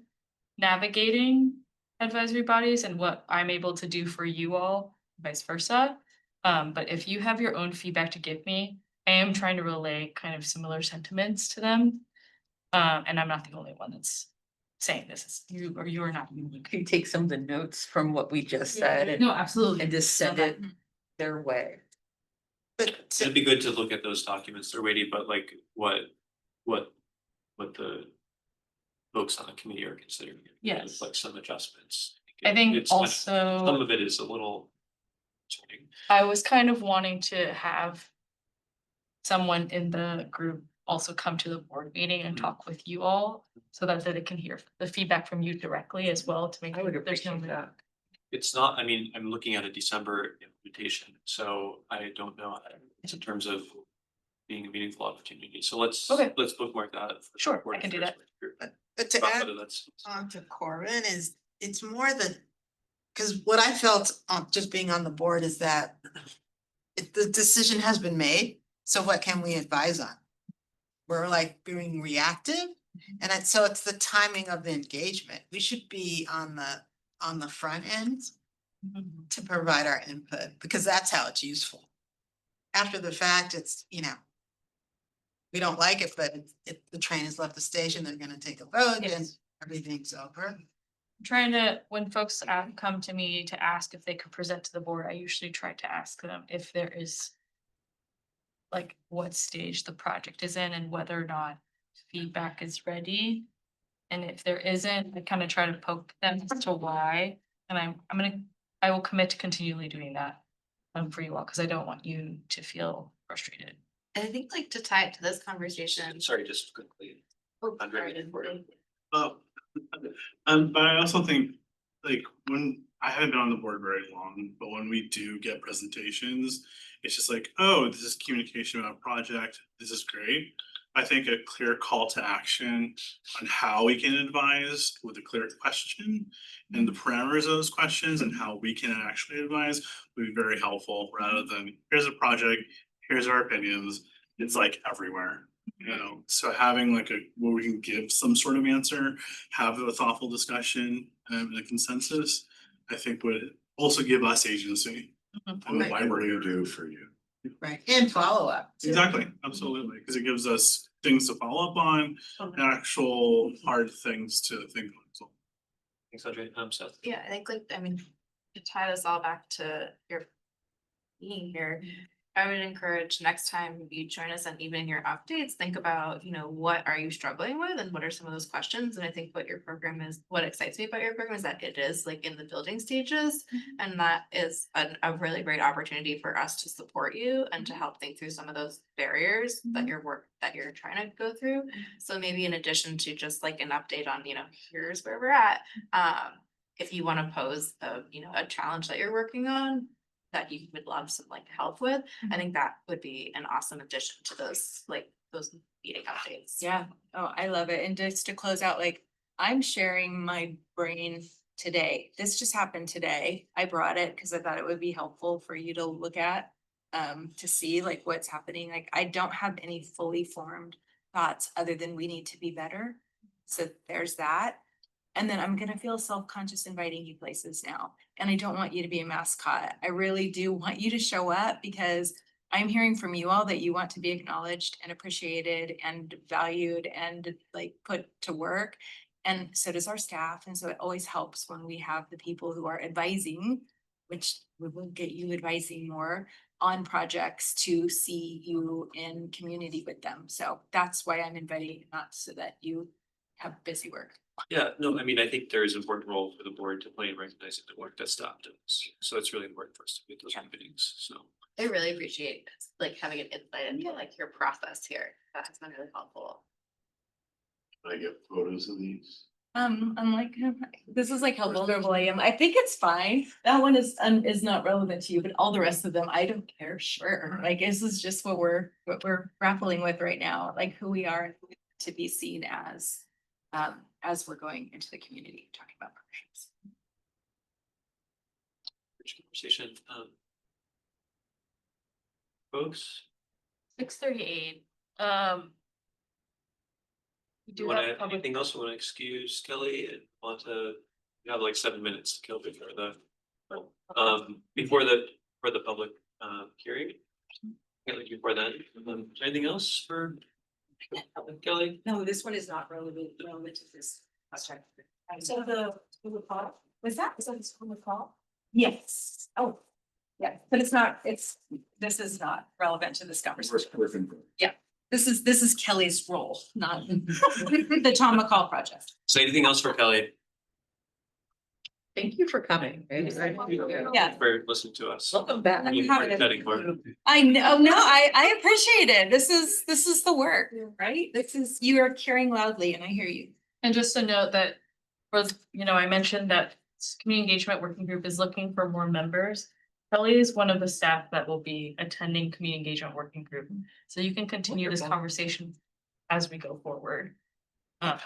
A: navigating advisory bodies and what I'm able to do for you all, vice versa. But if you have your own feedback to give me, I am trying to relay kind of similar sentiments to them. And I'm not the only one that's saying this, it's you or you are not unique.
J: You take some of the notes from what we just said
A: No, absolutely.
J: and just send it their way.
H: But
B: It'd be good to look at those documents, they're weighty, but like what the folks on the committee are considering.
A: Yes.
B: Like some adjustments.
A: I think
B: It's kind of-
A: also.
B: Some of it is a little concerning.
A: I was kind of wanting to have someone in the group also come to the board meeting and talk with you all so that they can hear the feedback from you directly as well to make
J: I would
A: sure there's no.
J: appreciate that.
B: It's not, I mean, I'm looking at a December invitation, so I don't know in terms of being a meaningful opportunity. So let's bookmark that. for
A: Sure,
B: board
A: I can do
B: affairs.
H: but to
B: Talk
H: add
B: about it, that's-
H: on to Corbin is, it's more than, because what I felt just being on the board is that the decision has been made, so what can we advise on? We're like being reactive, and so it's the timing of the engagement. We should be on the front end to provide our input, because that's how it's useful. After the fact, it's, we don't like it, but if the train has left the station, they're gonna take a vote and
A: Yes.
H: everything's over.
A: Trying to, when folks come to me to ask if they could present to the board, I usually try to ask them if there is like what stage the project is in and whether or not feedback is ready. And if there isn't, I kind of try to poke them as to why. And I will commit to continually doing that for you all, because I don't want you to feel frustrated.
K: And I think like to tie it to this conversation.
B: Sorry, just quickly.
K: Oh,
B: I'm ready
K: sorry,
B: for it.
N: But I also think, like, when I haven't been on the board very long, but when we do get presentations, it's just like, oh, this is communication about a project, this is great. I think a clear call to action on how we can advise with a clear question and the parameters of those questions and how we can actually advise would be very helpful, rather than, here's a project, here's our opinions, it's like everywhere. So having like where we can give some sort of answer, have a thoughtful discussion and a consensus, I think would also give us agency. On why we're here. Do for you.
H: Right, and follow up.
N: Exactly, absolutely, because it gives us things to follow up on, and actual hard things to think on. So,
B: Thanks, Andre. Seth.
K: Yeah, I think to tie this all back to your being here, I would encourage next time you join us and even in your updates, think about, what are you struggling with and what are some of those questions? And I think what excites me about your program is that it is like in the building stages. And that is a really great opportunity for us to support you and to help think through some of those barriers that you're trying to go through. So maybe in addition to just like an update on, here's where we're at. If you want to pose a challenge that you're working on, that you would love some help with, I think that would be an awesome addition to those those meeting updates.
I: Yeah, oh, I love it. And just to close out, like, I'm sharing my brain today. This just happened today. I brought it because I thought it would be helpful for you to look at. To see like what's happening. Like, I don't have any fully formed thoughts other than we need to be better. So there's that. And then I'm gonna feel self-conscious inviting you places now. And I don't want you to be a mascot. I really do want you to show up because I'm hearing from you all that you want to be acknowledged and appreciated and valued and like put to work. And so does our staff. And so it always helps when we have the people who are advising, which we will get you advising more on projects to see you in community with them. So that's why I'm inviting, not so that you have busy work.
B: Yeah, no, I mean, I think there is an important role for the board to play in recognizing the work that staff does. So it's really important for us to get those meetings, so.
K: I really appreciate like having an insight into like your process here. That has been really helpful.
N: I get photos of these.
I: I'm like, this is like how vulnerable I am. I think it's fine. That one is not relevant to you, but all the rest of them, I don't care, sure. Like, this is just what we're grappling with right now, like who we are and who we want to be seen as we're going into the community, talking about partnerships.
B: Rich conversation, folks,
A: 6:38. We
B: do
A: do
B: you wanna
A: have
B: add
A: public.
B: anything else? We wanna excuse Kelly and want to, we have like 7 minutes to kill before the public hearing. Kelly, before then, anything else for Kelly?
I: No, this one is not relevant to this project. So the school call, was that the school call? Yes. Oh, yeah, but this is not relevant to this conversation. Yeah, this is Kelly's role, not the Tom McCall project.
B: Say anything else for Kelly?
J: Thank you for coming.
I: Yeah.
B: For listening to us.
J: Welcome back.
B: Thank you for chatting for it.
I: I know, no, I appreciate it. This is the work, right? You are caring loudly and I hear you.
A: And just a note that was, I mentioned that community engagement working group is looking for more members. Kelly is one of the staff that will be attending community engagement working group. So you can continue this conversation as we go forward.
K: I have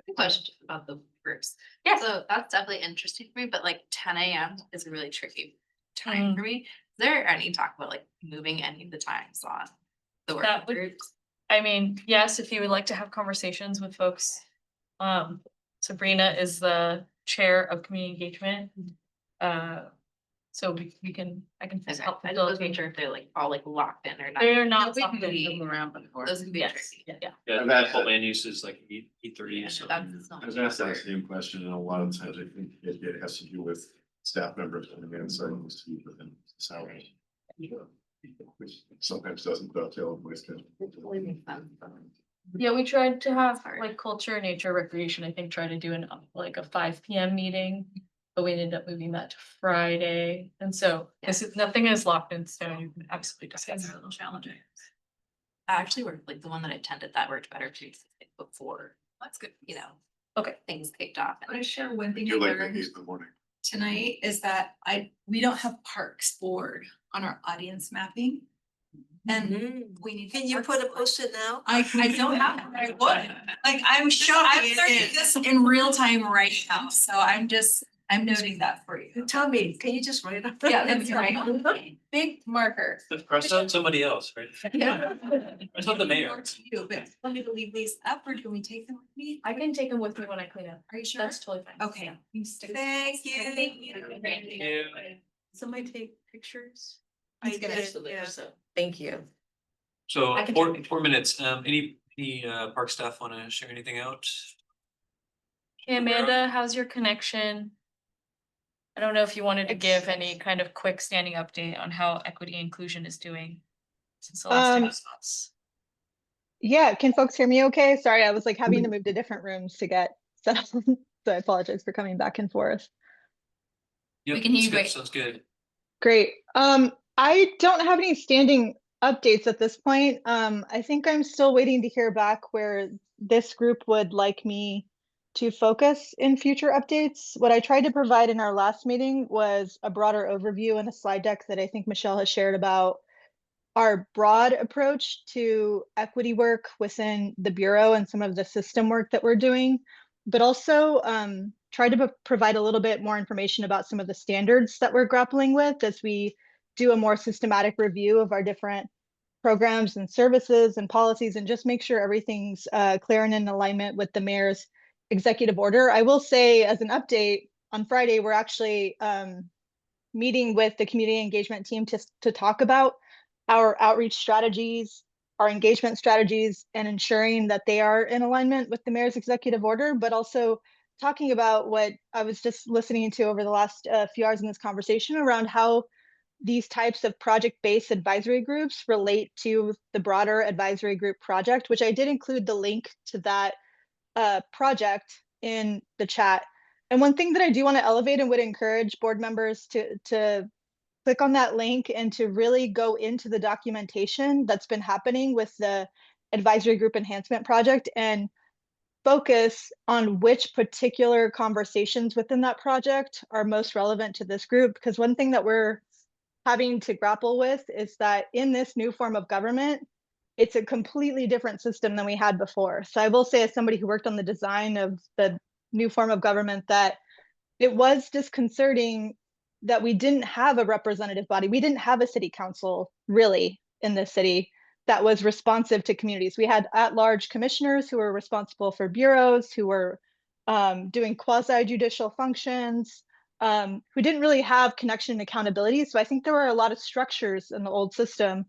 K: a question about the groups.
A: Yeah.
K: So that's definitely interesting for me, but like 10 a.m. is a really tricky time for me. Is there any talk about like moving any of the times on the working
A: That would-
K: groups?
A: I mean, yes, if you would like to have conversations with folks. Sabrina is the chair of community engagement. So I can
K: Okay,
A: help
K: I just wasn't
A: facilitate.
K: sure if they're like all like locked in or not.
A: They're not.
K: Those
A: locked
K: can
A: in.
K: be- Those can be
A: Yes,
K: tricky.
A: yeah.
B: Yeah,
N: I've asked-
B: full land use is like E30,
K: Yeah,
B: so.
K: that's not-
N: I was asked that same question, and a lot of times I think it has to do with staff members coming in, starting to speak within salaries. Which sometimes doesn't dovetail with.
K: Totally makes sense.
A: Yeah, we tried to have
K: Sorry.
A: like culture, nature, recreation, I think, try to do like a 5 p.m. meeting. But we ended up moving that to Friday. And so nothing is locked in stone. You can absolutely discuss
K: These
A: it.
K: are a little challenging. I actually worked, like the one that I attended that worked better too, before, that's good,
A: Okay.
K: things kicked off.
I: I want to share one thing I
N: You like
I: learned
N: the in the morning.
I: tonight is that we don't have parks board on our audience mapping. And we need.
C: Can you put a post-it now?
I: I don't have, it, I would, like, I'm starting this in real time right now, so I'm noting that for you.
C: Tommy, can you just write it?
I: Yeah, that's right. Big marker.
B: Cross out somebody else, right?
I: Yeah.
B: Cross out the mayor.
I: More to you, but want me to leave these up or can we take them with me?
A: I can take them with me when I clean up.
I: Are you sure?
A: That's totally fine.
I: Okay. You stick. Thank you.
B: Thank you.
J: Somebody take pictures?
C: I did, yeah.
J: Thank you.
B: So
A: I can
B: 4 minutes, any park staff wanna share anything out?
A: Hey, Amanda, how's your connection? I don't know if you wanted to give any kind of quick standing update on how equity inclusion is doing since the last time we saw us.
O: Yeah, can folks hear me okay? Sorry, I was like having to move to different rooms to get set up. So I apologize for coming back and forth.
B: Yep,
K: can hear you
B: that's good,
K: great.
B: sounds good.
O: Great. I don't have any standing updates at this point. I think I'm still waiting to hear back where this group would like me to focus in future updates. What I tried to provide in our last meeting was a broader overview and a slide deck that I think Michelle has shared about our broad approach to equity work within the Bureau and some of the system work that we're doing, but also try to provide a little bit more information about some of the standards that we're grappling with as we do a more systematic review of our different programs and services and policies, and just make sure everything's clear and in alignment with the mayor's executive order. I will say, as an update, on Friday, we're actually meeting with the community engagement team to talk about our outreach strategies, our engagement strategies, and ensuring that they are in alignment with the mayor's executive order, but also talking about what I was just listening to over the last few hours in this conversation around how these types of project-based advisory groups relate to the broader advisory group project, which I did include the link to that project in the chat. And one thing that I do want to elevate and would encourage board members to click on that link and to really go into the documentation that's been happening with the advisory group enhancement project and focus on which particular conversations within that project are most relevant to this group. Because one thing that we're having to grapple with is that in this new form of government, it's a completely different system than we had before. So I will say, as somebody who worked on the design of the new form of government, that it was disconcerting that we didn't have a representative body. We didn't have a city council really in this city that was responsive to communities. We had at-large commissioners who were responsible for bureaus, who were doing quasi-judicial functions, who didn't really have connection and accountability. So I think there were a lot of structures in the old system,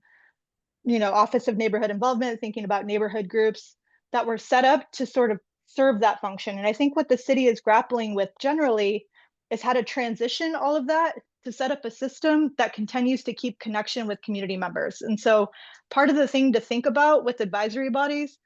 O: you know, Office of Neighborhood Involvement, thinking about neighborhood groups that were set up to sort of serve that function. And I think what the city is grappling with generally is how to transition all of that to set up a system that continues to keep connection with community members. And so part of the thing to think about with advisory bodies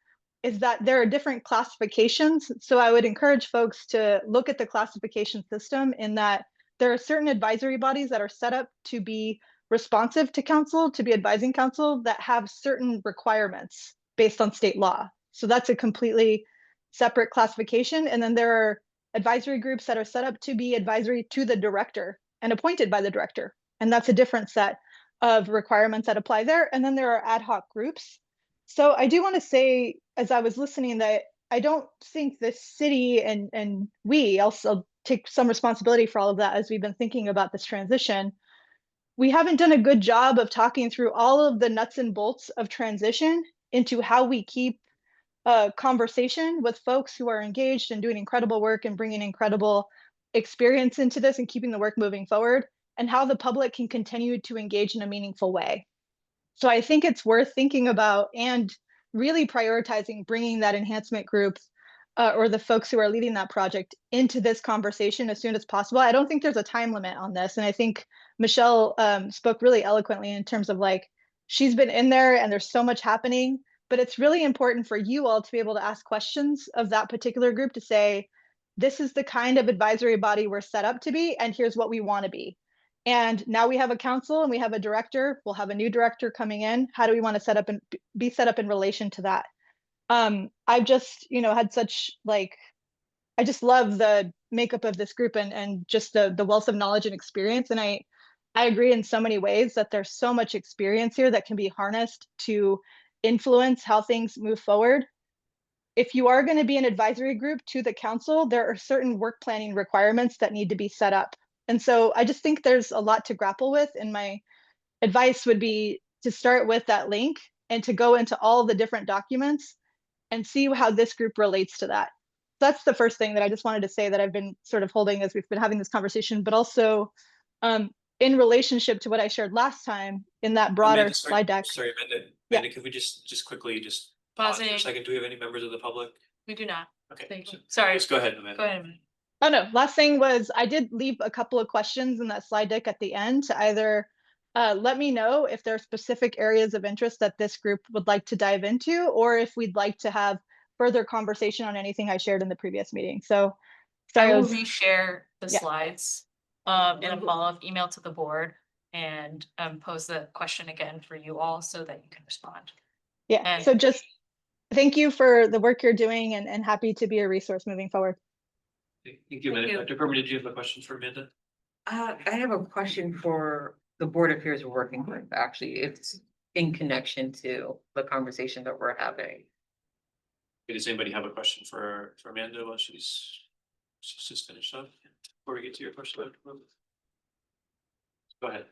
O: is that there are different classifications. So I would encourage folks to look at the classification system in that there are certain advisory bodies that are set up to be responsive to council, to be advising council, that have certain requirements based on state law. So that's a completely separate classification. And then there are advisory groups that are set up to be advisory to the director and appointed by the director. And that's a different set of requirements that apply there. And then there are ad hoc groups. So I do want to say, as I was listening, that I don't think the city and we also take some responsibility for all of that as we've been thinking about this transition. We haven't done a good job of talking through all of the nuts and bolts of transition into how we keep a conversation with folks who are engaged and doing incredible work and bringing incredible experience into this and keeping the work moving forward, and how the public can continue to engage in a meaningful way. So I think it's worth thinking about and really prioritizing bringing that enhancement group or the folks who are leading that project into this conversation as soon as possible. I don't think there's a time limit on this. And I think Michelle spoke really eloquently in terms of like, she's been in there and there's so much happening, but it's really important for you all to be able to ask questions of that particular group to say, this is the kind of advisory body we're set up to be, and here's what we want to be. And now we have a council and we have a director. We'll have a new director coming in. How do we want to set up and be set up in relation to that? I've just, you know, had such like, I just love the makeup of this group and just the wealth of knowledge and experience. And I agree in so many ways that there's so much experience here that can be harnessed to influence how things move forward. If you are going to be an advisory group to the council, there are certain work planning requirements that need to be set up. And so I just think there's a lot to grapple with. And my advice would be to start with that link and to go into all the different documents and see how this group relates to that. That's the first thing that I just wanted to say that I've been sort of holding as we've been having this conversation, but also in relationship to what I shared last time in that broader
B: Amanda,
O: slide deck.
B: Sorry, Amanda,
O: Yeah.
B: Amanda, could we just quickly pause for a
A: Pausing.
B: second? Do we have any members of the public?
A: We do not.
B: Okay.
A: Thank you.
B: so-
A: Sorry.
B: Yes, go ahead, Amanda.
A: Go ahead, Amanda.
O: Oh no, last thing was I did leave a couple of questions in that slide deck at the end to either let me know if there are specific areas of interest that this group would like to dive into, or if we'd like to have further conversation on anything I shared in the previous meeting. So sorry,
A: I
O: I
A: will
O: was,
A: reshare the
O: Yeah.
A: slides in a follow-up email to the board and pose the question again for you all so that you can respond.
O: yeah.
A: And-
O: So just thank you for the work you're doing and happy to be a resource moving forward.
B: Thank you, Amanda.
A: you.
B: Dr. Corman, did you have a question for Amanda?
J: I have a question for the Board of Peers we're working with, actually. It's in connection to the conversation that we're having.
B: Does anybody have a question for Amanda while she's just finished up before we get to your question? Go ahead.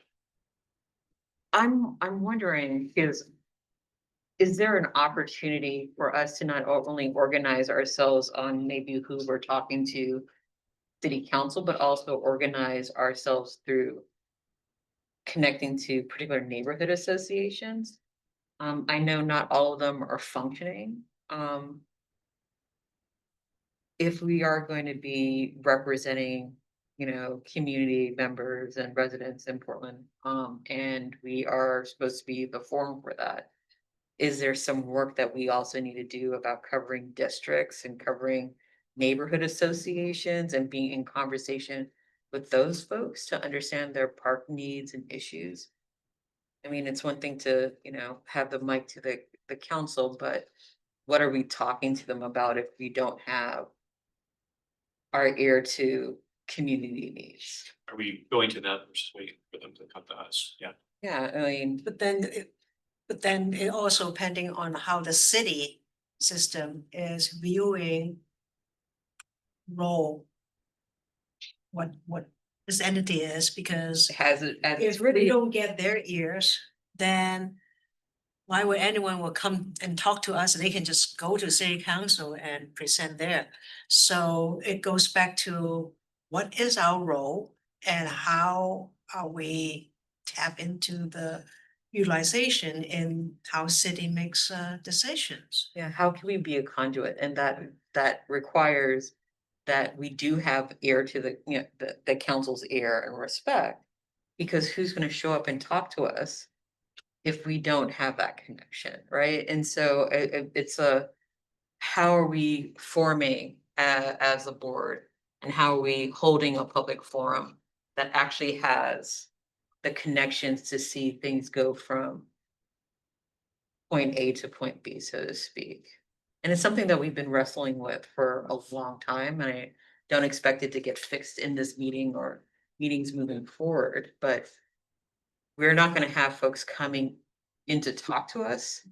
J: I'm wondering, is there an opportunity for us to not only organize ourselves on maybe who we're talking to city council, but also organize ourselves through connecting to particular neighborhood associations? I know not all of them are functioning. If we are going to be representing, community members and residents in Portland, and we are supposed to be the forum for that, is there some work that we also need to do about covering districts and covering neighborhood associations and being in conversation with those folks to understand their park needs and issues? I mean, it's one thing to, have the mic to the council, but what are we talking to them about if we don't have our ear to community needs?
B: Are we going to them versus waiting for them to come to us? Yeah.
J: Yeah, I mean,
C: But then it also depending on how the city system is viewing role. What this entity is, because
J: has it, as it's
C: if we
J: really,
C: don't get their ears, then why would anyone will come and talk to us and they can just go to city council and present there? So it goes back to what is our role and how are we tap into the utilization in how city makes decisions.
J: yeah, how can we be a conduit? And that requires that we do have ear to the council's ear and respect. Because who's gonna show up and talk to us if we don't have that connection, right? And so it's how are we forming as a board? And how are we holding a public forum that actually has the connections to see things go from point A to point B, so to speak? And it's something that we've been wrestling with for a long time, and I don't expect it to get fixed in this meeting or meetings moving forward, but we're not gonna have folks coming in to talk to us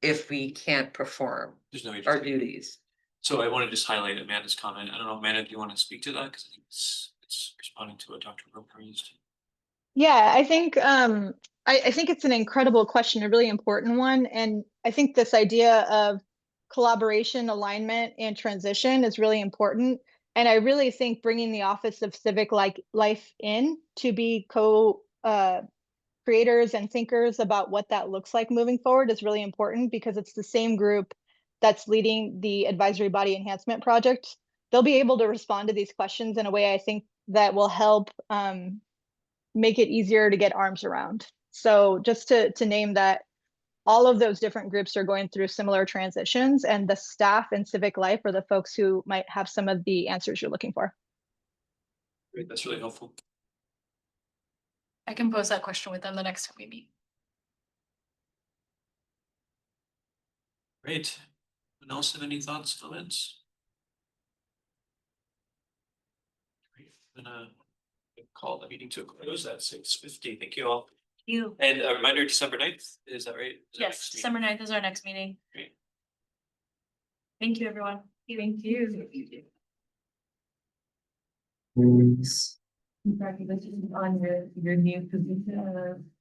J: if we can't perform
B: There's no.
J: our duties.
B: So I want to just highlight Amanda's comment. I don't know, Amanda, do you want to speak to that? Because I think it's responding to what Dr. Roper raised.
O: Yeah, I think I think it's an incredible question, a really important one. And I think this idea of collaboration, alignment, and transition is really important. And I really think bringing the Office of Civic Life in to be creators and thinkers about what that looks like moving forward is really important, because it's the same group that's leading the Advisory Body Enhancement Project. They'll be able to respond to these questions in a way I think that will help make it easier to get arms around. So just to name that, all of those different groups are going through similar transitions, and the staff in Civic Life are the folks who might have some of the answers you're looking for.
B: Great, that's really helpful.
A: I can pose that question with them the next time we meet.
B: Great. Anyone else have any thoughts, comments? Great. I'm gonna call the meeting to a close at 6:50. Thank you all.
A: You.
B: And a reminder, December 9th, is that right? Is that
A: Yes,
B: next meeting?
A: December 9th is our next meeting.
B: Great.
A: Thank you, everyone.
J: Thank you. Congratulations on your new position.